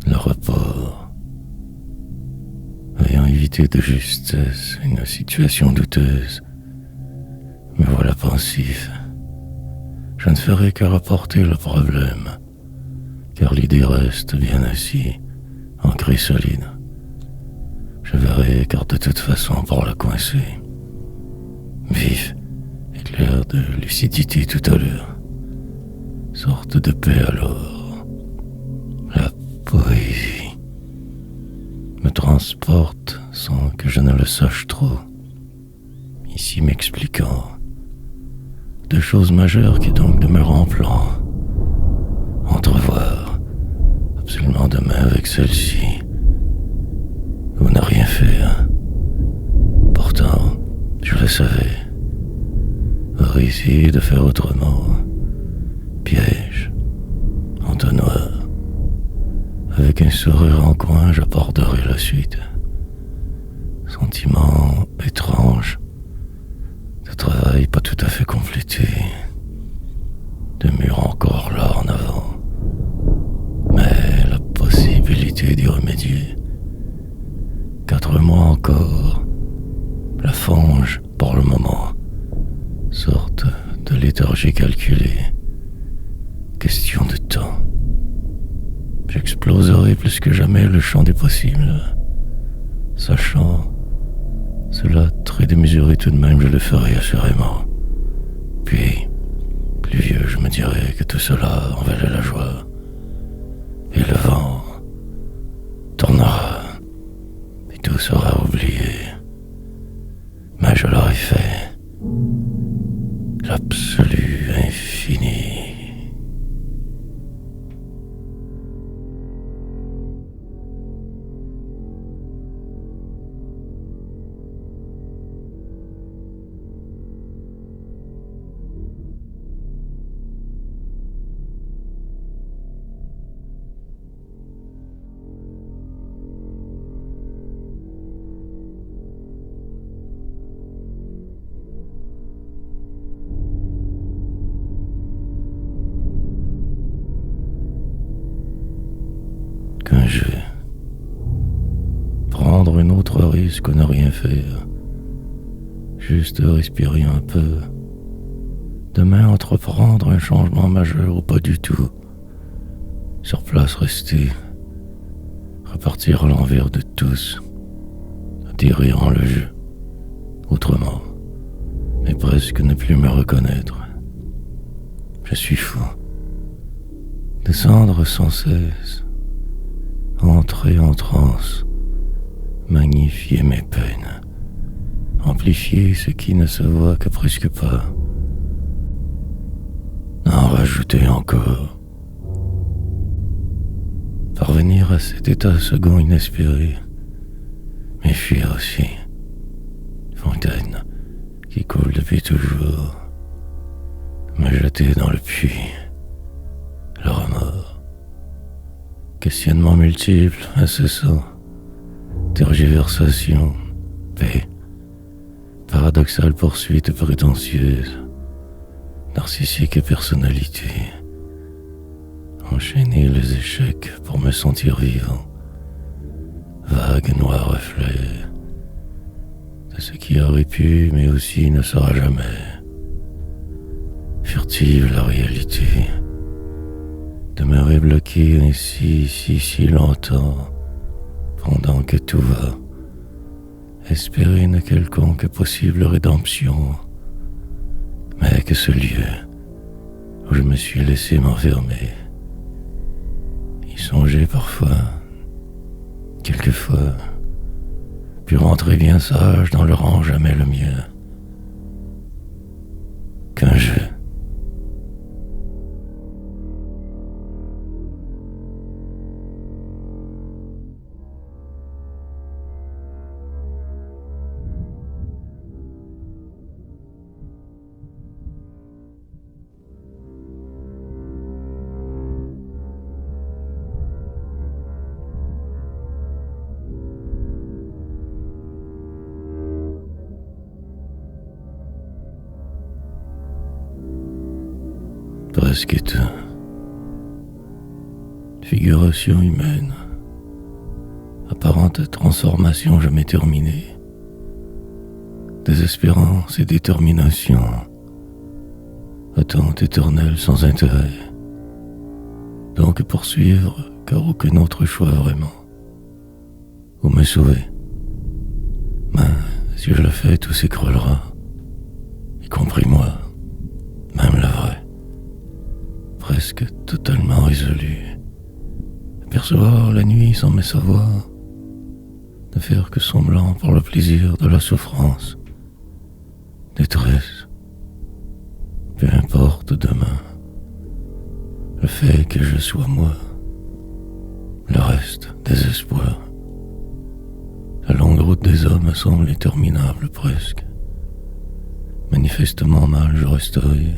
Le report. Ayant évité de justesse une situation douteuse, me voilà pensif. Je ne ferai que rapporter le problème, car l'idée reste bien assise, ancrée solide. Je verrai, car de toute façon pour la coincer. Vif, éclair de lucidité tout à l'heure. Sorte de paix alors. La poésie me transporte sans que je ne le sache trop, ici m'expliquant de choses majeures qui donc demeurent en plan, entrevoir absolument demain avec celle-ci, ou ne rien faire. Pourtant, je le savais, aurais essayé de faire autrement, piège, entonnoir. Avec un sourire en coin, j'aborderai la suite. Sentiment étrange, de travail pas tout à fait complété, de murs encore là en avant, mais la possibilité d'y remédier. 4 mois encore, la fange pour le moment, sorte de léthargie calculée, question de temps. J'exploserai plus que jamais le champ des possibles. Sachant cela très démesuré tout de même, je le ferai assurément. Puis, plus vieux, je me dirai que tout cela en valait la joie. Et le vent tournera, et tout sera oublié. Mais je l'aurai fait. L'absolu infini. Qu'un jeu. Prendre un autre risque ou ne rien faire. Juste respirer un peu. Demain entreprendre un changement majeur ou pas du tout. Sur place rester. Repartir à l'envers de tous. Atterrir en le jeu. Autrement. Mais presque ne plus me reconnaître. Je suis fou. Descendre sans cesse. Entrer en transe, magnifier mes peines, amplifier ce qui ne se voit que presque pas, en rajouter encore, parvenir à cet état second inespéré, mais fuir aussi, fontaine qui coule depuis toujours, me jeter dans le puits, le remords. Questionnements multiples, incessants, tergiversations, paix, paradoxale poursuite prétentieuse, narcissique personnalité, enchaîner les échecs pour me sentir vivant, vague noir reflet de ce qui aurait pu mais aussi ne sera jamais, furtive la réalité, demeurer bloqué ainsi si longtemps, pendant que tout va, espérer une quelconque possible rédemption, mais que ce lieu où je me suis laissé m'enfermer, y songer parfois, quelquefois, puis rentrer bien sage dans le rang jamais le mien, qu'un jeu. Presque tout. Figuration humaine. Apparente transformation jamais terminée. Désespérance et détermination. Attente éternelle sans intérêt. Donc poursuivre, car aucun autre choix vraiment. Ou me sauver. Mais si je le fais, tout s'écroulera. Y compris moi. Même la vraie. Presque totalement résolu. Apercevoir la nuit sans me savoir. Ne faire que semblant pour le plaisir de la souffrance. Détresse. Peu importe demain. Le fait que je sois moi. Le reste, désespoir. La longue route des hommes semble interminable presque. Manifestement mal je resterai.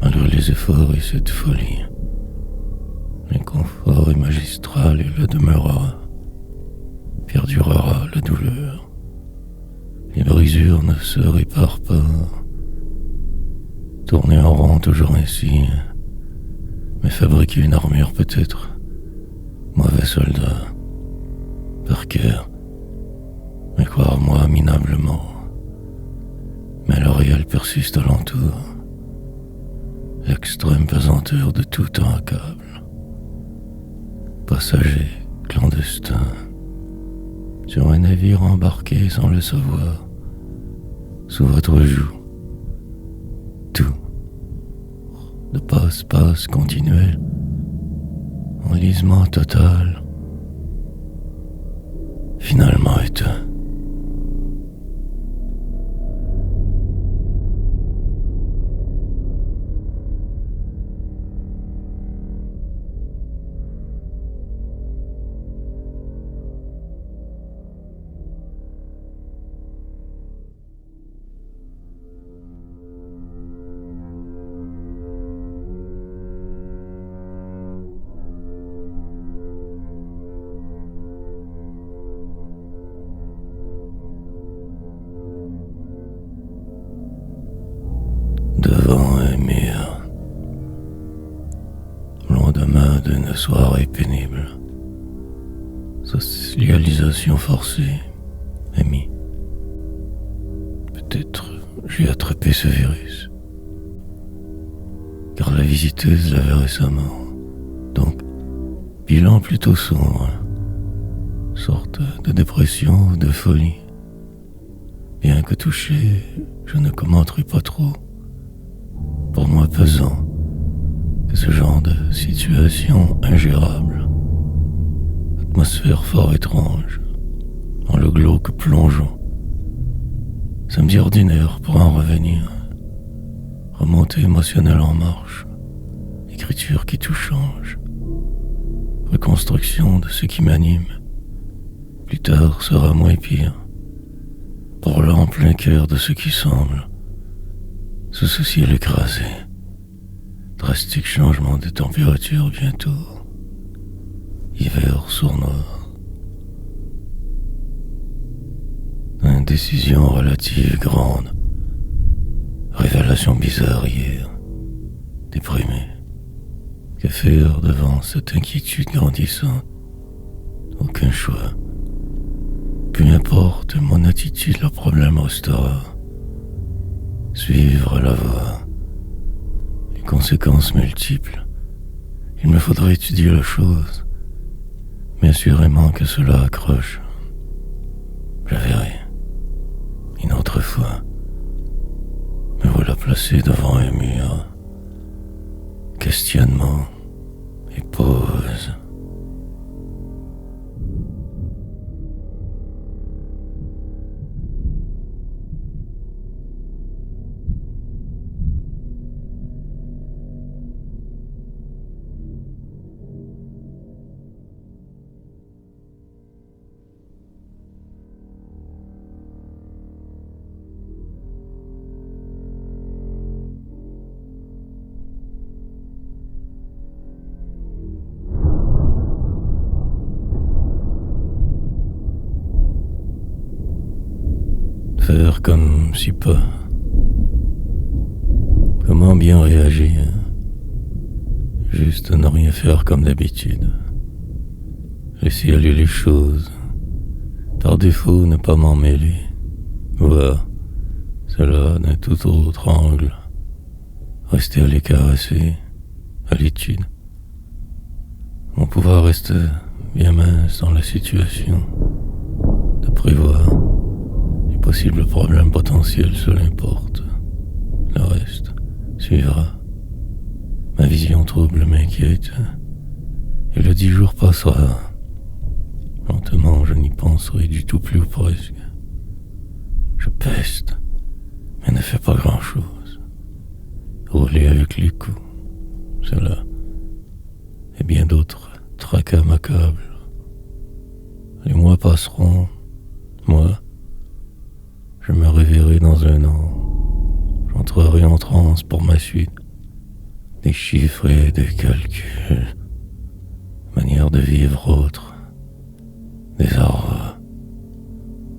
Malgré les efforts et cette folie, l'inconfort est magistral et le demeurera, perdurera la douleur. Les brisures ne se réparent pas, tourner en rond toujours ainsi, mais fabriquer une armure peut-être, mauvais soldat, par cœur, mais croire-moi minablement, mais le réel persiste alentour. L'extrême pesanteur de tout temps accable. Passager, clandestin, sur un navire embarqué sans le savoir, sous votre joue. Tout, de passe-passe continuel, enlisement total, finalement éteint. Devant un mur, lendemain d'une soirée pénible, socialisation forcée, ami. Peut-être j'ai attrapé ce virus, car la visiteuse l'avait récemment. Donc, bilan plutôt sombre, sorte de dépression ou de folie. Bien que touché, je ne commenterai pas trop. Pour moi pesant que ce genre de situation ingérable, atmosphère fort étrange, dans le glauque plongeon, samedi ordinaire pour en revenir, remontée émotionnelle en marche, écriture qui tout change, reconstruction de ce qui m'anime, plus tard sera moins pire, pour là en plein cœur de ce qui semble se soucier l'écrasé. Drastique changement de température bientôt. Hiver sournois. Indécision relative grande. Révélation bizarre hier. Déprimé. Que faire devant cette inquiétude grandissante? Aucun choix. Peu importe mon attitude, le problème restera. Suivre la voie. Les conséquences multiples. Il me faudrait étudier la chose. Mais assurément que cela accroche. Je verrai. Une autre fois. Me voilà placé devant un mur. Questionnement et pause. Faire comme si pas. Comment bien réagir? Juste ne rien faire comme d'habitude. Laisser aller les choses. Par défaut, ne pas m'en mêler. Voir cela d'un tout autre angle. Rester à l'écart assez, à l'étude. Mon pouvoir reste bien mince dans la situation. De prévoir possible problème potentiel, seul importe. Le reste suivra. Ma vision trouble m'inquiète, et le 10 jours passera. Lentement, je n'y penserai du tout plus ou presque. Je peste, mais ne fais pas grand-chose. Rouler avec les coups, cela, et bien d'autres tracas m'accablent. Les mois passeront, moi, je me réveillerai dans un an. J'entrerai en transe pour ma suite. Des chiffres et des calculs. Manière de vivre autre. Désarroi.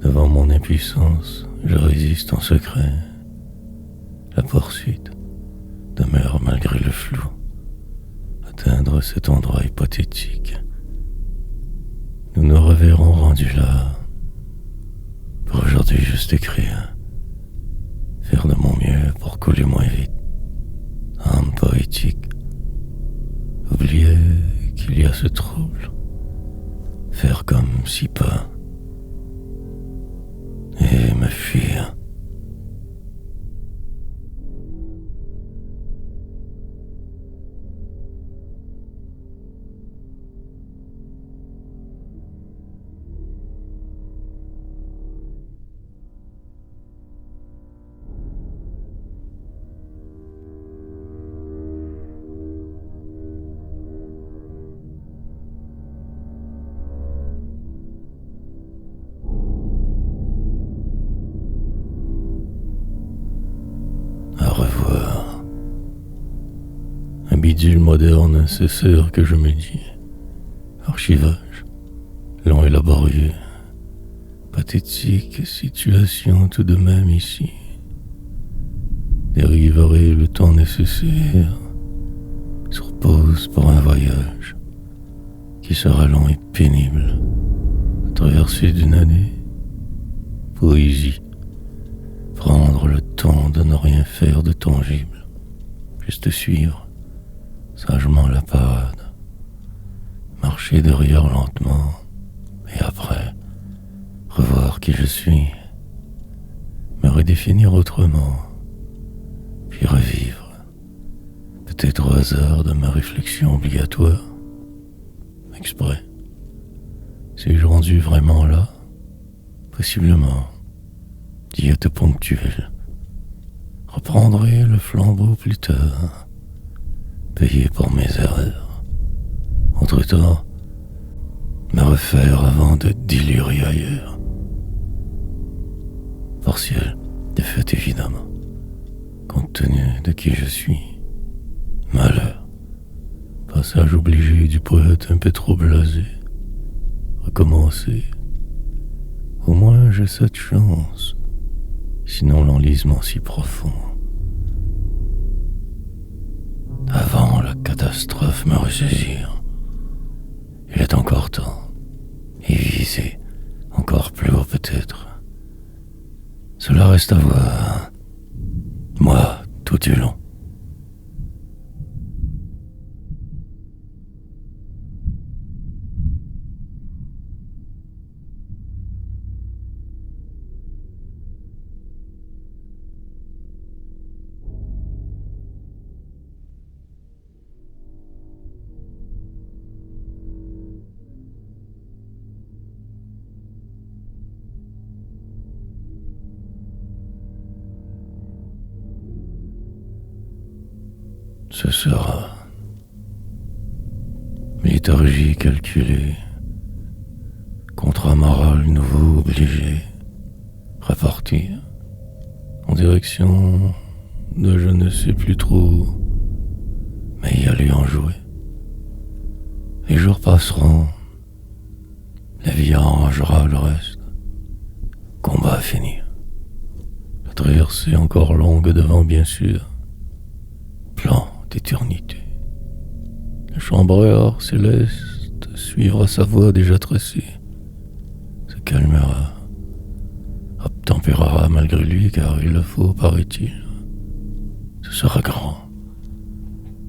Devant mon impuissance, je résiste en secret. La poursuite demeure malgré le flou. Atteindre cet endroit hypothétique. Nous nous reverrons rendus là. Pour aujourd'hui, juste écrire. Faire de mon mieux pour couler moins vite. Âme poétique. Oublier qu'il y a ce trouble. Faire comme si pas. idylle moderne incesseur que je me dis. Archivage, long et laborieux, pathétique situation tout de même ici. Dériverai le temps nécessaire sur pause pour un voyage qui sera long et pénible, traversé d'une année. Poésie, prendre le temps de ne rien faire de tangible, juste suivre sagement la parade, marcher derrière lentement, et après, revoir qui je suis, me redéfinir autrement, puis revivre, peut-être au hasard de ma réflexion obligatoire, exprès. Suis-je rendu vraiment là? Possiblement, diète ponctuelle. Reprendrai le flambeau plus tard, payé pour mes erreurs. Entre-temps, me refaire avant de délirer ailleurs. Partiel, défaite évidemment, compte tenu de qui je suis. Malheur, passage obligé du poète un peu trop blasé. Recommencer. Au moins j'ai cette chance, sinon l'enlisement si profond. Avant la catastrophe me ressaisir, il est encore temps, et viser encore plus haut peut-être. Cela reste à voir, moi tout du long. Ce sera léthargie calculée, contrat moral nouveau obligé, repartir en direction de je ne sais plus trop, mais y aller en jouer. Les jours passeront, la vie arrangera le reste. Combat à finir. La traversée encore longue devant bien sûr. Plan d'éternité. Le chambreur céleste suivra sa voie déjà tracée, se calmera, obtempérera malgré lui car il le faut, paraît-il. Ce sera grand,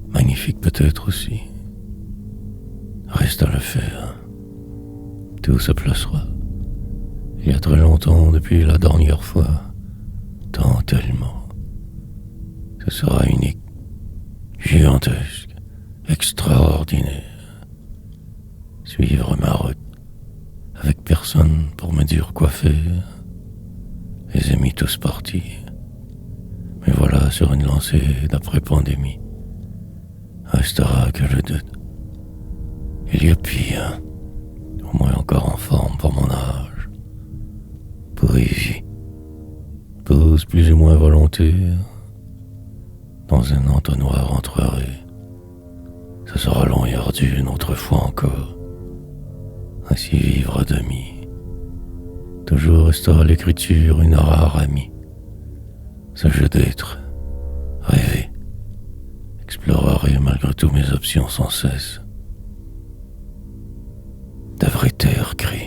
magnifique peut-être aussi. Reste à le faire. Tout se placera. Il y a très longtemps depuis la dernière fois, tant tellement. Ce sera unique, gigantesque, extraordinaire. Suivre ma route, avec personne pour me dire quoi faire. Les amis tous partis. Mais voilà sur une lancée d'après-pandémie. Restera que le doute. Il y a pire, au moins encore en forme pour mon âge. Poésie, pose plus ou moins volontaire. Dans un entonnoir entrerai. Ce sera long et ardu une autre fois encore. Ainsi vivre à demi. Toujours restera l'écriture une rare amie. Ce jeu d'être, rêver, explorerai malgré tout mes options sans cesse. Devrait taire cri.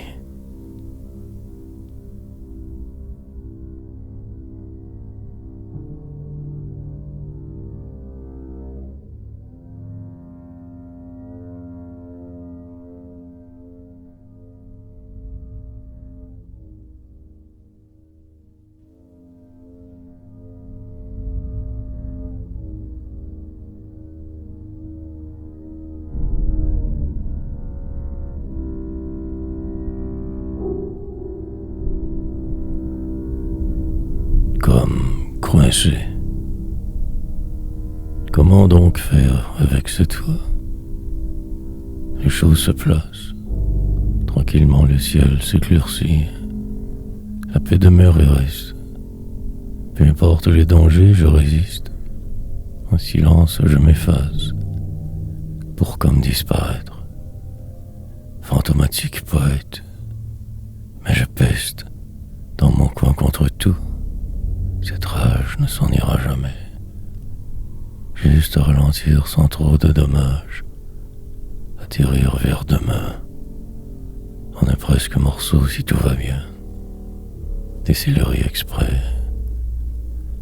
Comme coincé. Comment donc faire avec ce toit? Les choses se placent. Tranquillement le ciel s'éclaircit. La paix demeure et reste. Peu importe les dangers, je résiste. En silence, je m'efface. pour comme disparaître. Fantomatique poète, mais je peste dans mon coin contre tout. Cette rage ne s'en ira jamais. Juste à ralentir sans trop de dommages, atterrir vers demain. On est presque morceau si tout va bien. Décélérer exprès.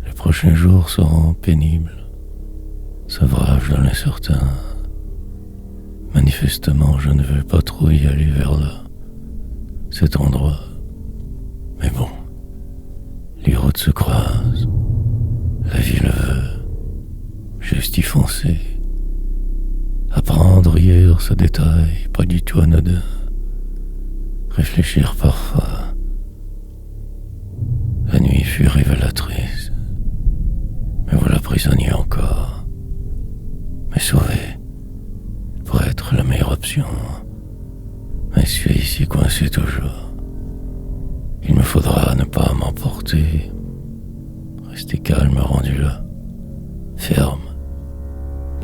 Les prochains jours seront pénibles. Sevrage dans l'incertain. Manifestement, je ne veux pas trop y aller vers là, cet endroit. Mais bon, les routes se croisent. La vie le veut. Juste y foncer. Apprendre hier ce détail, pas du tout anodin. Réfléchir parfois. La nuit fut révélatrice. Me voilà prisonnier encore. Mais sauvé pourrait être la meilleure option. Mais je suis ici coincé toujours. Il me faudra ne pas m'emporter. Rester calme rendu là. Ferme.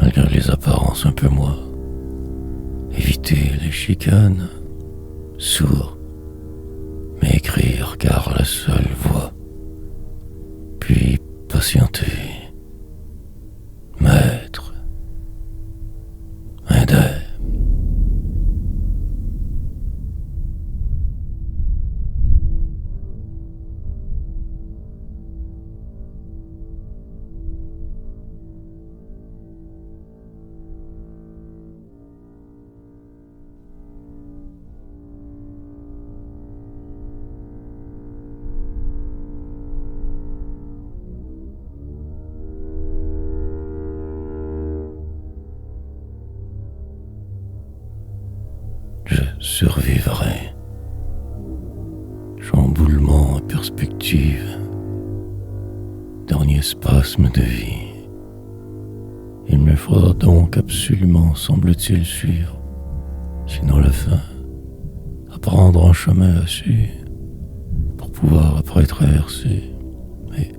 Malgré les apparences un peu moi. Éviter les chicanes. Sourd. Mais écrire car la seule voix. Puis patienter. Maître. Indemne. Je survivrai. Chamboulement en perspective. Dernier spasme de vie. Il me faudra donc absolument, semble-t-il, suivre. Sinon la fin. Apprendre un chemin à suivre. Pour pouvoir après traverser. Mais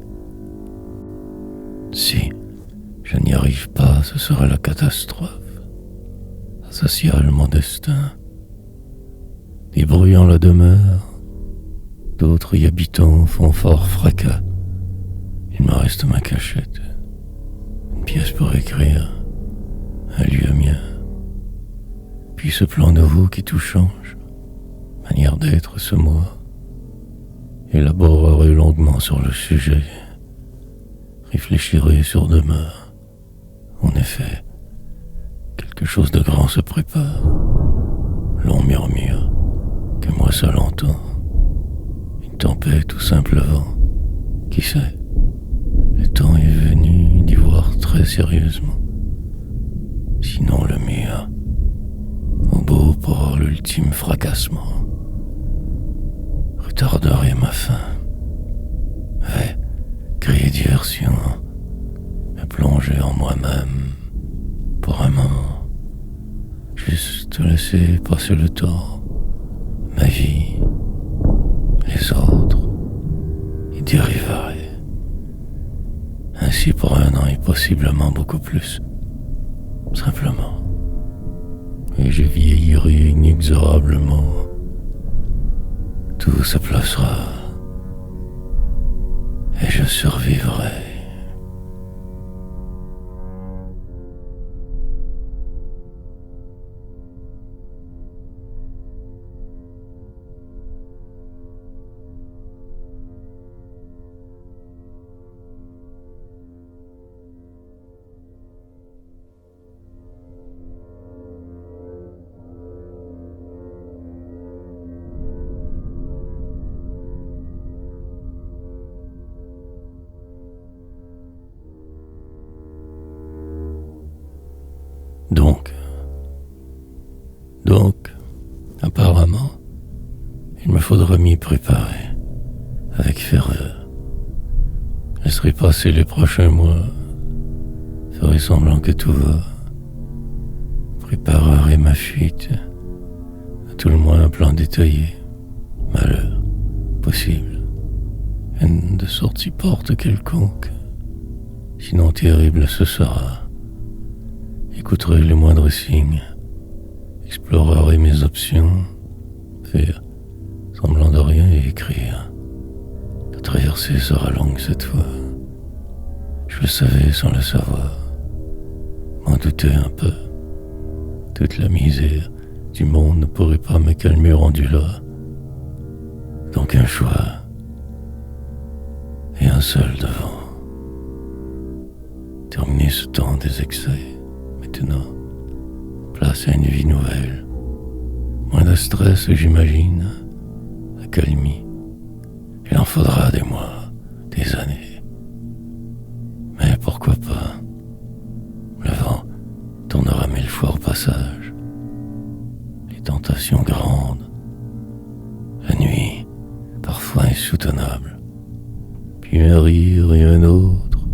si je n'y arrive pas, ce sera la catastrophe. Asocial mon destin. Débrouillant la demeure, d'autres y habitants font fort fracas. Il me reste ma cachette, une pièce pour écrire, un lieu mien. Puis ce plan nouveau qui tout change, manière d'être ce moi. Élaborerai longuement sur le sujet, réfléchirai sur demain. En effet, quelque chose de grand se prépare. L'on murmure que moi seul entends. Une tempête ou simple vent. Qui sait? Le temps est venu d'y voir très sérieusement. Sinon le mur, au beau pour l'ultime fracassement, retarderait ma fin. Vais créer diversion, me plonger en moi-même pour un moment. Juste laisser passer le temps. Ma vie, les autres, y dériveraient. Ainsi pour un an et possiblement beaucoup plus. Simplement. Et je vieillirai inexorablement. Tout se placera. Et je survivrai. Donc, apparemment, il me faudra m'y préparer, avec ferveur. Laisserai passer les prochains mois, ferai semblant que tout va, préparerai ma fuite, à tout le moins un plan détaillé, malheur, possible, haine de sortie porte quelconque, sinon terrible ce sera. écouterai les moindres signes, explorerai mes options, faire semblant de rien et écrire. La traversée sera longue cette fois. Je le savais sans le savoir, m'en doutais un peu. Toute la misère du monde ne pourrait pas me calmer rendu là. Donc un choix, et un seul devant. Terminer ce temps des excès, maintenant, place à une vie nouvelle. Moins de stress, j'imagine, accalmie. Il en faudra des mois, des années. Mais pourquoi pas? Le vent tournera mille fois au passage. Les tentations grandes. La nuit, parfois insoutenable. Puis un rire et un autre.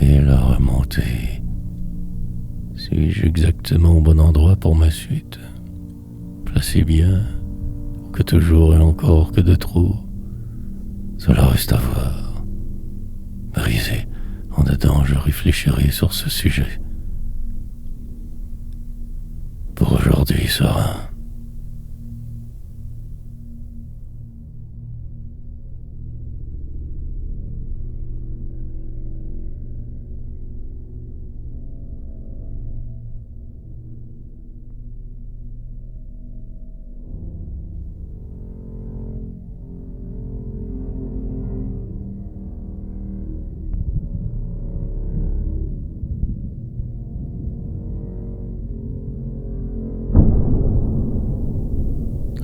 Et la remontée. Suis-je exactement au bon endroit pour ma suite? Placé bien, ou que toujours et encore que de trop? Cela reste à voir. Brisé en dedans, je réfléchirai sur ce sujet. Pour aujourd'hui, serein.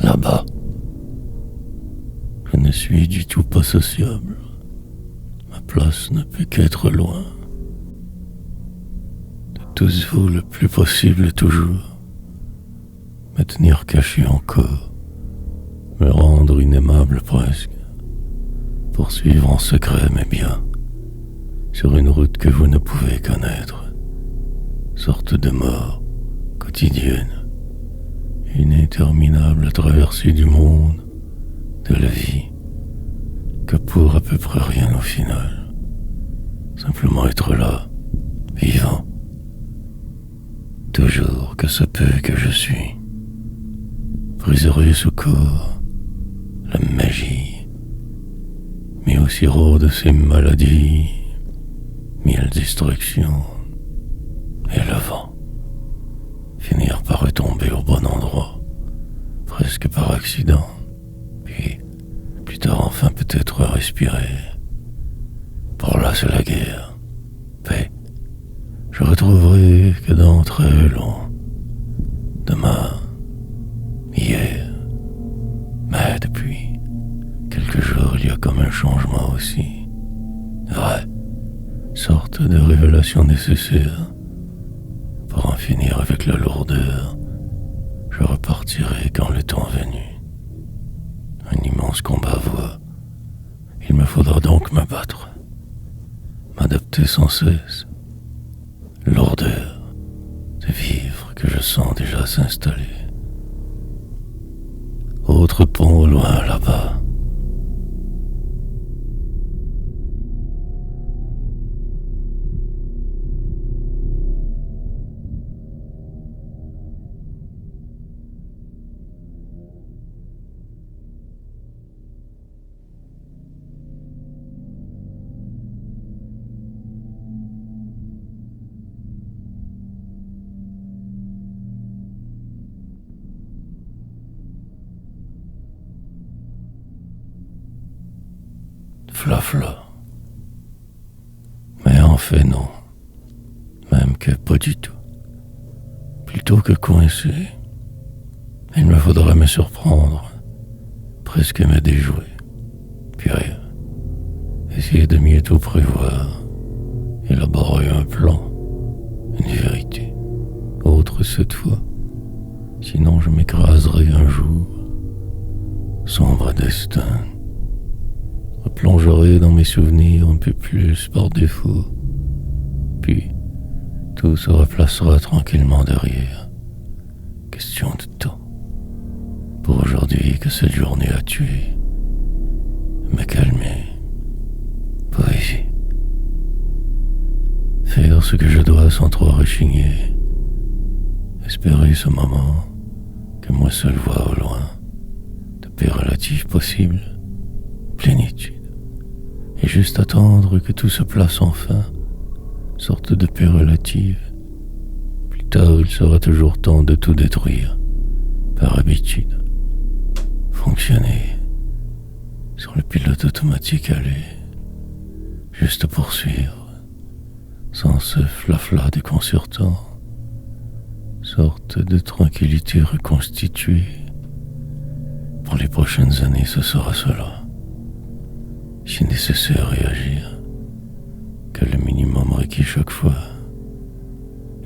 Là-bas, je ne suis du tout pas sociable. Ma place ne peut qu'être loin. De tous vous le plus possible toujours. Me tenir caché encore. Me rendre inaimable presque. Poursuivre en secret mes biens. Sur une route que vous ne pouvez connaître. Sorte de mort quotidienne. Une interminable traversée du monde, de la vie, que pour à peu près rien au final. Simplement être là, vivant. Toujours que ce peu que je suis. Briserai ce corps, la magie, mais au sirop de ces maladies, mille distractions, et le vent. Finir par retomber au bon endroit, presque par accident, puis plus tard enfin peut-être respirer. Pour là c'est la guerre, paix, je retrouverai que dans très long, demain, hier, mais depuis quelques jours il y a comme un changement aussi, vrai, sorte de révélation nécessaire. Pour en finir avec la lourdeur, je repartirai quand le temps venu. Un immense combat voit. Il me faudra donc m'abattre, m'adapter sans cesse. Lourdeur de vivre que je sens déjà s'installer. Autre pont au loin là-bas. Flafla. Mais en fait non. Même que pas du tout. Plutôt que coincé, il me faudra me surprendre, presque me déjouer. Puis rien. Essayer de mieux tout prévoir, élaborer un plan, une vérité, autre cette fois. Sinon je m'écraserai un jour. Sombre destin. Replongerai dans mes souvenirs un peu plus par défaut. Puis, tout se replacera tranquillement derrière. Question de temps. Pour aujourd'hui que cette journée a tué. Me calmer. Poésie. Faire ce que je dois sans trop rechigner. Espérer ce moment que moi seul vois au loin, de paix relative possible, plénitude. Et juste attendre que tout se place enfin, sorte de paix relative. Plus tard, il sera toujours temps de tout détruire, par habitude. Fonctionner sur le pilote automatique, aller, juste poursuivre, sans ce flafla déconcertant, sorte de tranquillité reconstituée. Pour les prochaines années, ce sera cela. Si nécessaire, réagir, que le minimum requis chaque fois,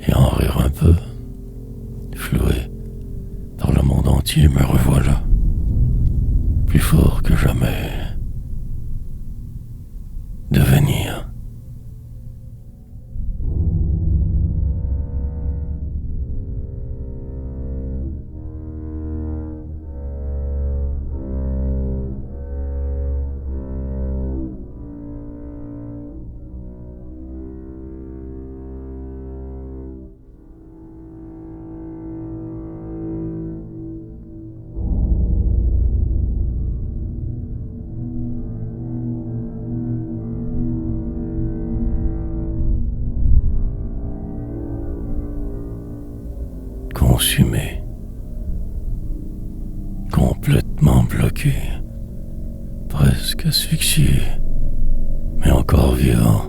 et en rire un peu, floué par le monde entier, me revoilà, plus fort que jamais. Devenir. Consumé, complètement bloqué, presque asphyxié, mais encore vivant.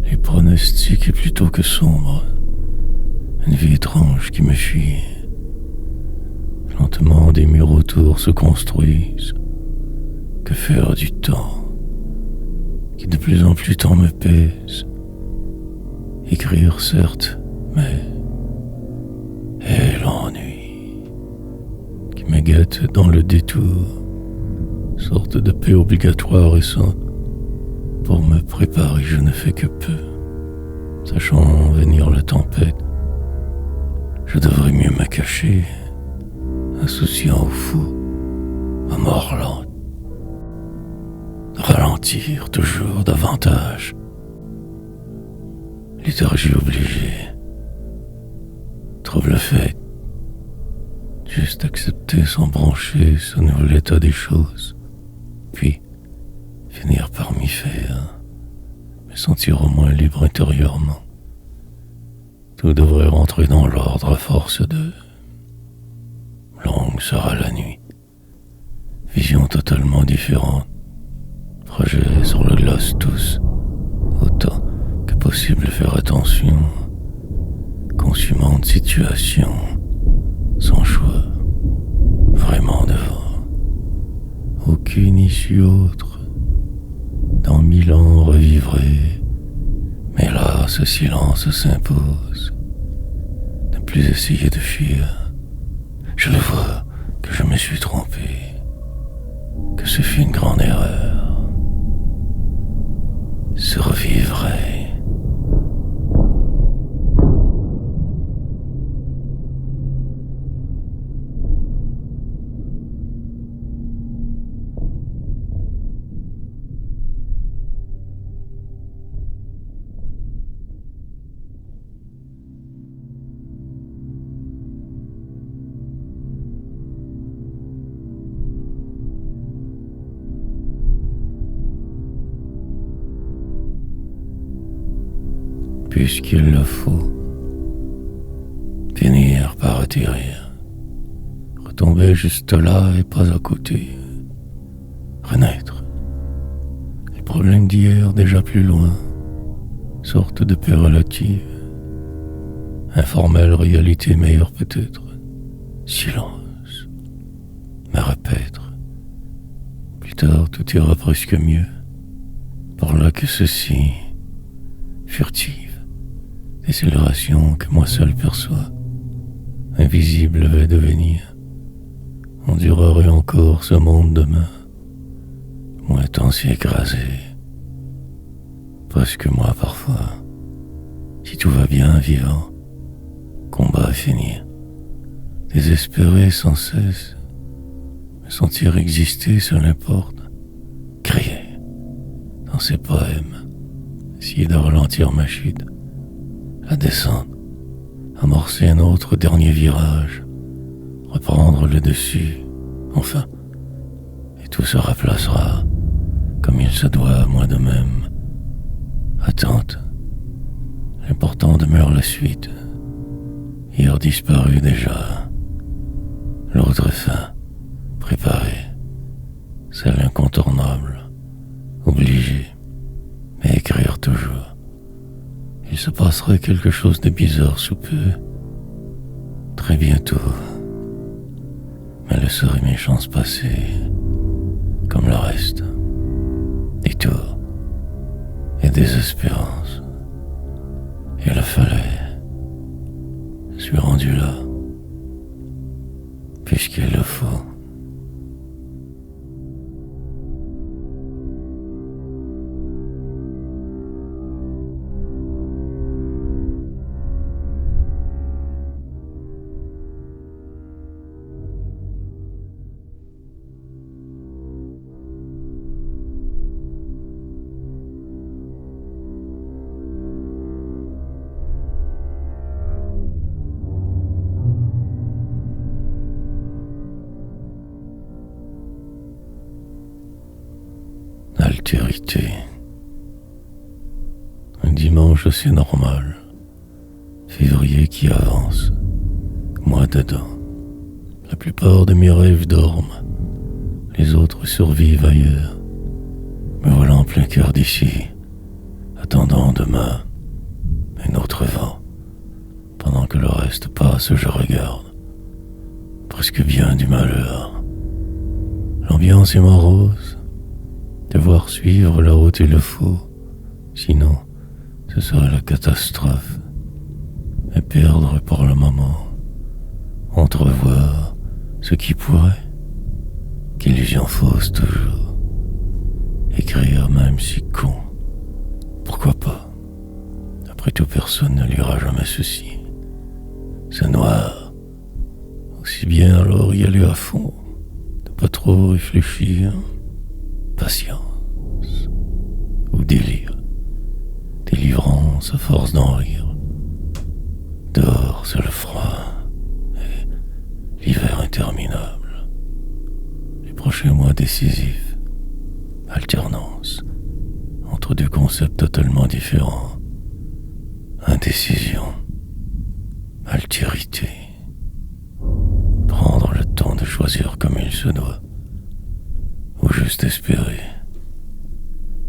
Les pronostics plutôt que sombres, une vie étrange qui me fuit. Lentement des murs autour se construisent. Que faire du temps qui de plus en plus temps me pèse? Écrire certes, mais et l'ennui qui me guette dans le détour, sorte de paix obligatoire et sans. Pour me préparer, je ne fais que peu, sachant venir la tempête. Je devrais mieux me cacher, insouciant ou fou, à mort lente. Ralentir toujours davantage, léthargie obligée. Trouve le fait, juste accepter sans brancher ce nouvel état des choses, puis finir par m'y faire, me sentir au moins libre intérieurement. Tout devrait rentrer dans l'ordre à force de... Longue sera la nuit, vision totalement différente, projets sur le glace tous, autant que possible faire attention. Consumante situation, sans choix, vraiment devant. Aucune issue autre. Dans 1000 ans revivrai, mais là ce silence s'impose. Ne plus essayer de fuir. Je le vois que je me suis trompé, que ce fut une grande erreur. Survivrai. Puisqu'il le faut, finir par atterrir, retomber juste là et pas à côté, renaître. Les problèmes d'hier déjà plus loin, sorte de paix relative, informelle réalité meilleure peut-être, silence, me repaître. Plus tard tout ira presque mieux, par là que ceci, furtive, décélération que moi seul perçois, invisible va devenir, endurerait encore ce monde demain, moins tant s'y écraser, presque moi parfois, si tout va bien vivant, combat à finir, désespéré sans cesse, me sentir exister seul importe, crier dans ses poèmes, essayer de ralentir ma chute, la descente, amorcer un autre dernier virage, reprendre le dessus, enfin, et tout se replacera comme il se doit à moi de même. Attente, l'important demeure la suite, hier disparu déjà, l'autre fin, préparée, celle incontournable, obligée, mais écrire toujours. Il se passerait quelque chose de bizarre sous peu, très bientôt, mais laisserait mes chances passer, comme le reste, détour et désespérance. Il le fallait, je suis rendu là, puisqu'il le faut. Altérité. Un dimanche assez normal. Février qui avance. Moi dedans. La plupart de mes rêves dorment. Les autres survivent ailleurs. Me voilà en plein cœur d'ici, attendant demain un autre vent. Pendant que le reste passe, je regarde. Presque bien du malheur. L'ambiance est morose. Devoir suivre la route il le faut, sinon ce serait la catastrophe. Et perdre pour le moment, entrevoir ce qui pourrait, qu'illusion fausse toujours. Écrire même si con, pourquoi pas? Après tout, personne ne lira jamais ceci. C'est noir, aussi bien alors y aller à fond, de pas trop réfléchir. Patience ou délire, délivrance à force d'en rire. Dehors c'est le froid et l'hiver interminable. Les prochains mois décisifs, alternance entre deux concepts totalement différents. Indécision, altérité. Prendre le temps de choisir comme il se doit. Ou juste espérer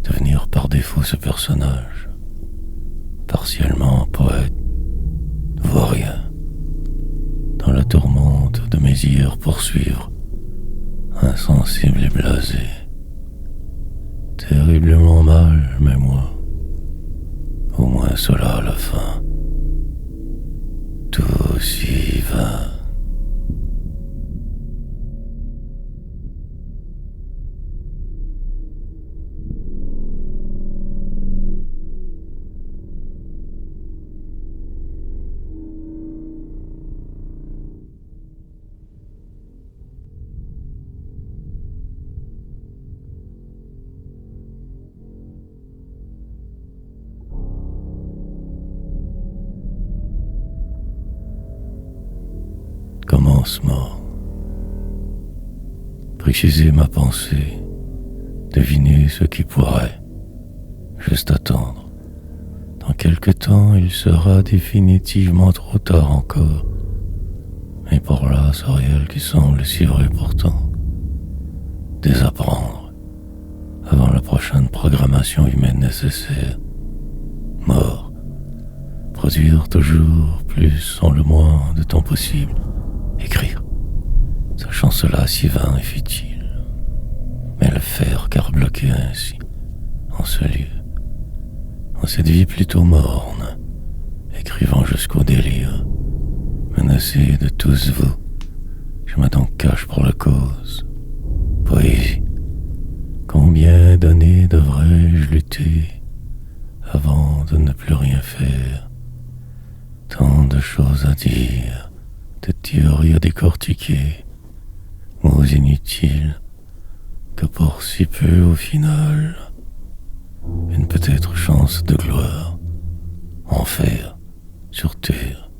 devenir par défaut ce personnage, partiellement poète, voire rien, dans la tourmente de mes hier poursuivre, insensible et blasé, terriblement mal, mais moi, au moins cela à la fin, tout si vain. Commencement. Préciser ma pensée, deviner ce qui pourrait, juste attendre. Dans quelque temps, il sera définitivement trop tard encore. Mais pour là, ce réel qui semble si vrai pourtant. Désapprendre, avant la prochaine programmation humaine nécessaire. Mort. Produire toujours plus en le moins de temps possible. Écrire, sachant cela si vain et futile. Mais le faire car bloqué ainsi, en ce lieu, en cette vie plutôt morne, écrivant jusqu'au délire, menacé de tous vous, je me donc cache pour la cause. Poésie, combien d'années devrais-je lutter avant de ne plus rien faire? Tant de choses à dire, de théories à décortiquer, mots inutiles, que pour si peu au final, une peut-être chance de gloire, enfer, sur terre,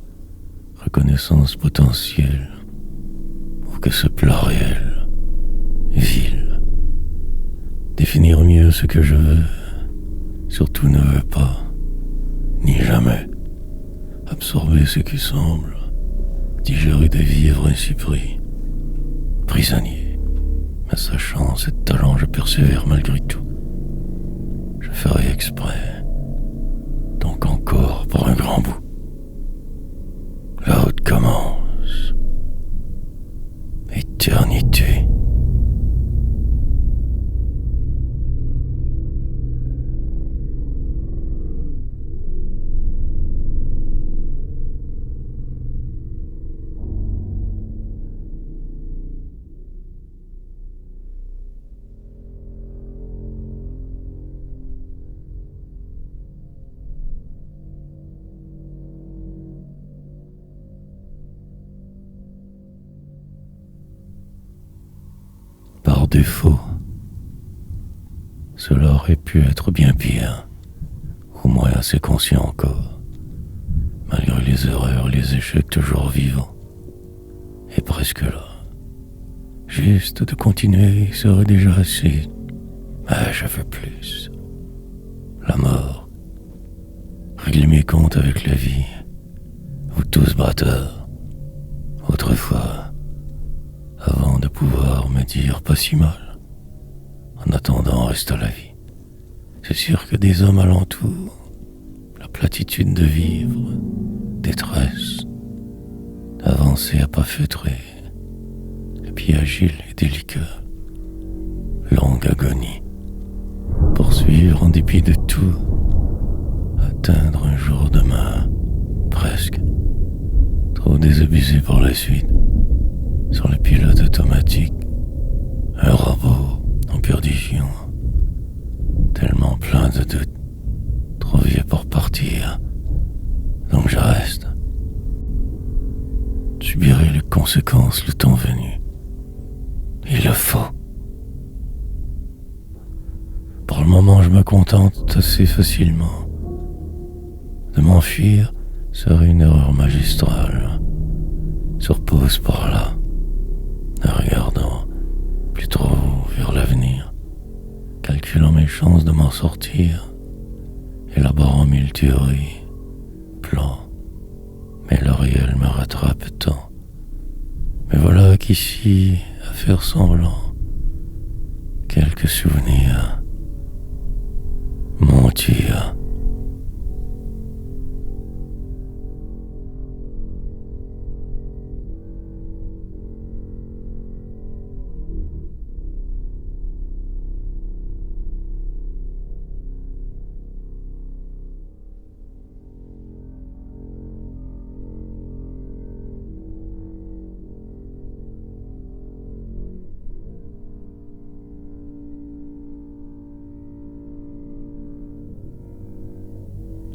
reconnaissance potentielle, ou que ce plat réel, vil, définir mieux ce que je veux, surtout ne veux pas, ni jamais, absorber ce qui semble, digérer des vivres ainsi pris, prisonnier, mais sachant ce talent je persévère malgré tout, je ferai exprès, donc encore pour un grand bout. La route commence. Éternité. Par défaut, cela aurait pu être bien pire, au moins assez conscient encore, malgré les erreurs, les échecs toujours vivants, et presque là. Juste de continuer serait déjà assez, mais je veux plus. La mort, régler mes comptes avec la vie, vous tous bâtards, autrefois, avant de pouvoir me dire pas si mal. En attendant, reste la vie. C'est sûr que des hommes alentour, la platitude de vivre, détresse, d'avancer à pas feutrer, le pied agile et délicat, longue agonie, poursuivre en dépit de tout, atteindre un jour demain, presque, trop désabusé pour la suite. Sur le pilote automatique, un robot en perdition, tellement plein de doutes, trop vieux pour partir, donc je reste. Subirai les conséquences le temps venu. Il le faut. Pour le moment, je me contente assez facilement. De m'enfuir serait une erreur magistrale. Sur pause par là, ne regardant plus trop vers l'avenir, calculant mes chances de m'en sortir, élaborant mille théories, plans, mais le réel me rattrape tant. Mais voilà qu'ici, à faire semblant, quelques souvenirs, mentir.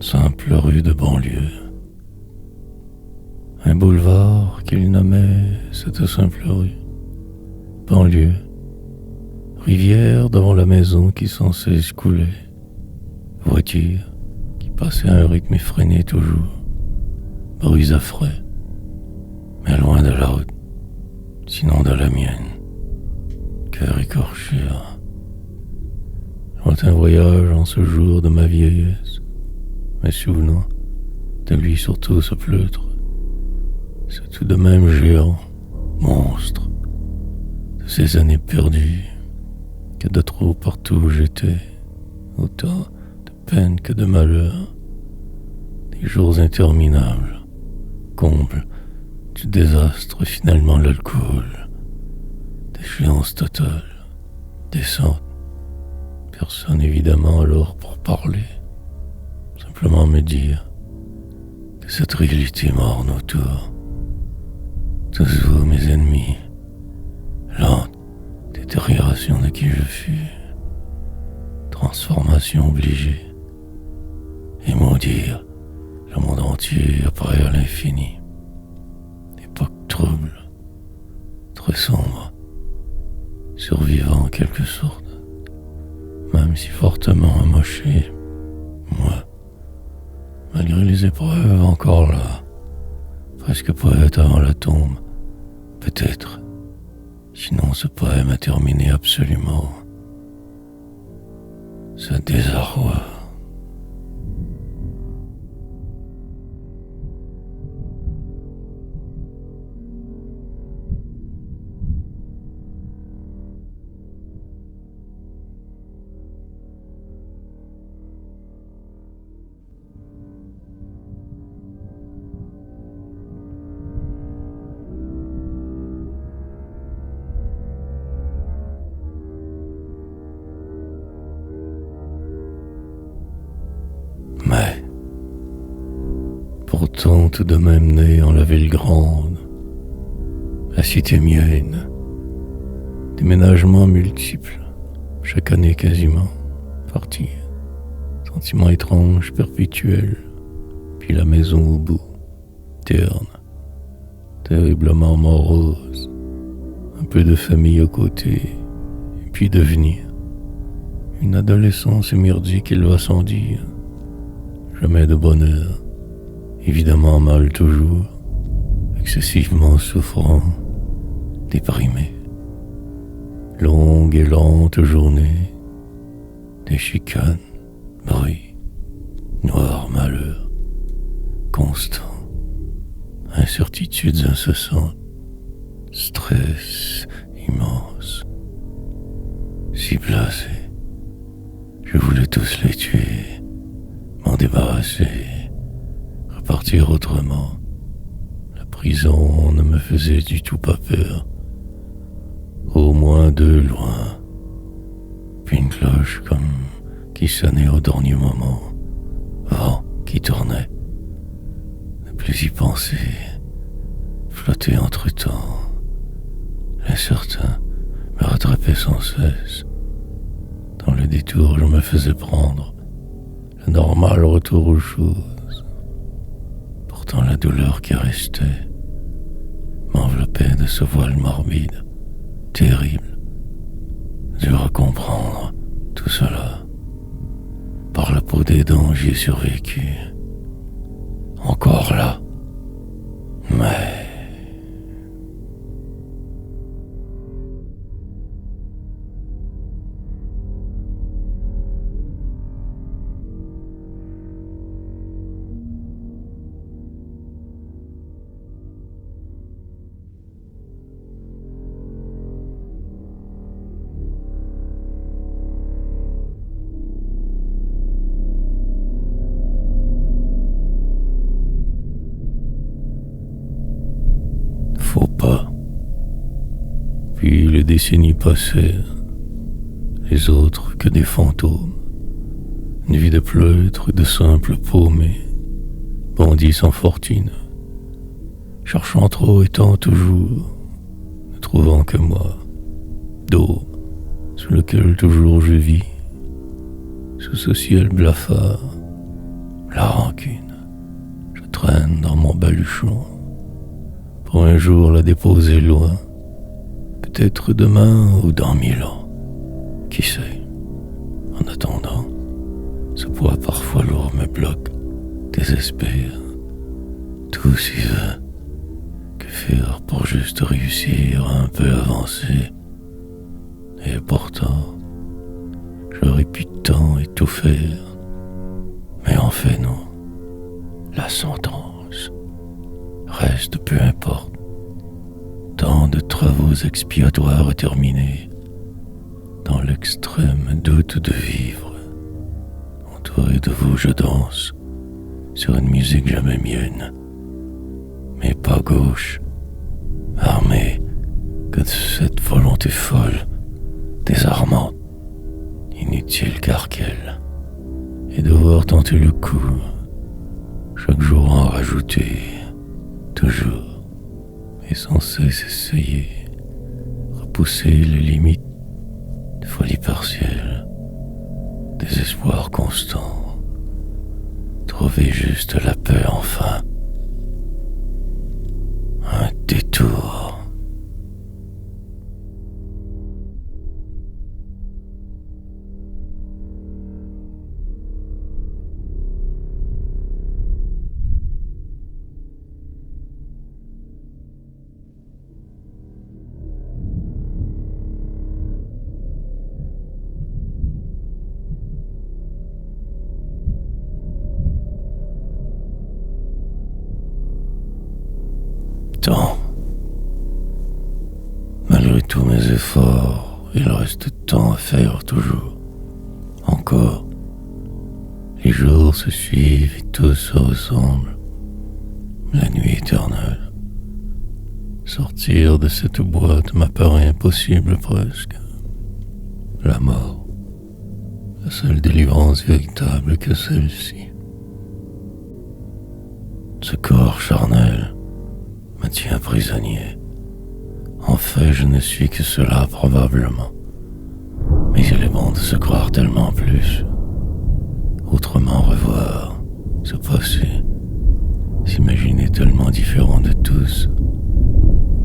Simple rue de banlieue. Un boulevard qu'il nommait cette simple rue. Banlieue. Rivière devant la maison qui sans cesse coulait. Voiture qui passait à un rythme effréné toujours. Bruits affreux. Mais loin de la route, sinon de la mienne. Cœur écorché. Lointain voyage en ce jour de ma vieillesse. Me souvenant de lui surtout ce pleutre, ce tout de même géant, monstre, de ces années perdues, que de trop partout où j'étais, autant de peine que de malheur, des jours interminables, comble du désastre et finalement l'alcool, déchéance totale, descente, personne évidemment alors pour parler. Simplement me dire que cette réalité morne autour, tous vous mes ennemis, lente détérioration de qui je fus, transformation obligée, et maudire le monde entier après à l'infini, époque trouble, très sombre, survivant en quelque sorte, même si fortement amoché Moi, malgré les épreuves, encore là, presque poète avant la tombe, peut-être. Sinon, ce poème a terminé absolument. Ce désarroi. Mais, pourtant tout de même né en la ville grande, la cité mienne, déménagements multiples, chaque année quasiment, partie, sentiments étranges, perpétuels, puis la maison au bout, terne, terriblement morose, un peu de famille aux côtés, et puis devenir une adolescence émerdique, elle va sans dire. Jamais de bonheur, évidemment mal toujours, excessivement souffrant, déprimé. Longue et lente journée, des chicanes, bruit, noir malheur, constant, incertitudes incessantes, stress immense. Si blasé, je voulais tous les tuer, m'en débarrasser, repartir autrement. La prison ne me faisait du tout pas peur. Au moins de loin. Puis une cloche comme qui sonnait au dernier moment. Vent qui tournait. Ne plus y penser. Flotter entre temps. L'incertain me rattrapait sans cesse. Dans le détour, je me faisais prendre. Le normal retour aux choses. Pourtant la douleur qui restait m'enveloppait de ce voile morbide, terrible, dur à comprendre, tout cela. Par la peau des dents, j'y ai survécu. Encore là. Mais... Faut pas. Puis les décennies passèrent, les autres que des fantômes. Une vie de pleutre, de simple paumé, bandit sans fortune, cherchant trop et tant toujours, ne trouvant que moi, dôme, sous lequel toujours je vis, sous ce ciel blafard, la rancune, je traîne dans mon baluchon, pour un jour la déposer loin, peut-être demain ou dans 1000 ans, qui sait. En attendant, ce poids parfois lourd me bloque, désespère, tout s'y veut. Que faire pour juste réussir à un peu avancer? Et pourtant, j'aurais pu tant et tout faire, mais en fait non. La sentence reste peu importe. Tant de travaux expiatoires terminés, dans l'extrême doute de vivre. Entouré de vous, je danse sur une musique jamais mienne, mais pas gauche, armé que de cette volonté folle, désarmante, inutile car quelle, et devoir tenter le coup, chaque jour en rajouter, toujours, et sans cesse essayer, repousser les limites de folie partielle, désespoir constant, trouver juste la paix enfin, un détour. temps. Malgré tous mes efforts, il reste tant à faire toujours. Encore. Les jours se suivent et tout se ressemble. La nuit éternelle. Sortir de cette boîte m'apparaît impossible presque. La mort. La seule délivrance véritable que celle-ci. Ce corps charnel me tient prisonnier. En fait, je ne suis que cela probablement. Mais il est bon de se croire tellement plus. Autrement revoir, se passer, s'imaginer tellement différent de tous,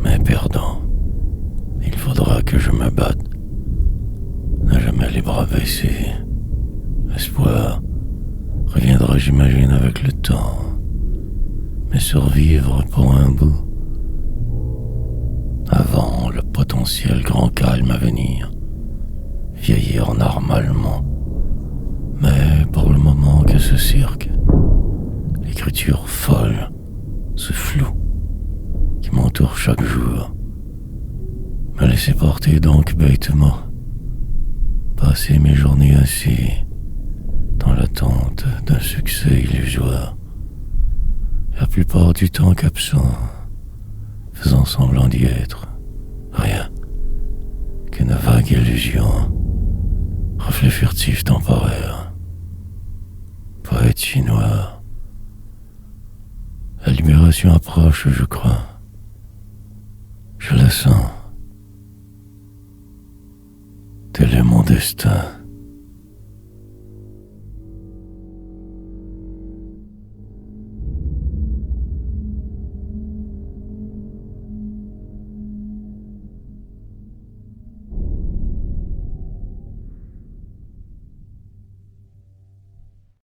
mais perdant. Il faudra que je me batte. Ne jamais les bras baissés. L'espoir reviendra, j'imagine, avec le temps. Mais survivre pour un bout, avant le potentiel grand calme à venir, vieillir normalement. Mais pour le moment que ce cirque, l'écriture folle, ce flou qui m'entoure chaque jour, me laisser porter donc bêtement, passer mes journées ainsi, dans l'attente d'un succès illusoire, la plupart du temps qu'absent, faisant semblant d'y être, rien qu'une vague illusion, reflet furtif temporaire, poète chinois. La libération approche, je crois. Je la sens. Tel est mon destin.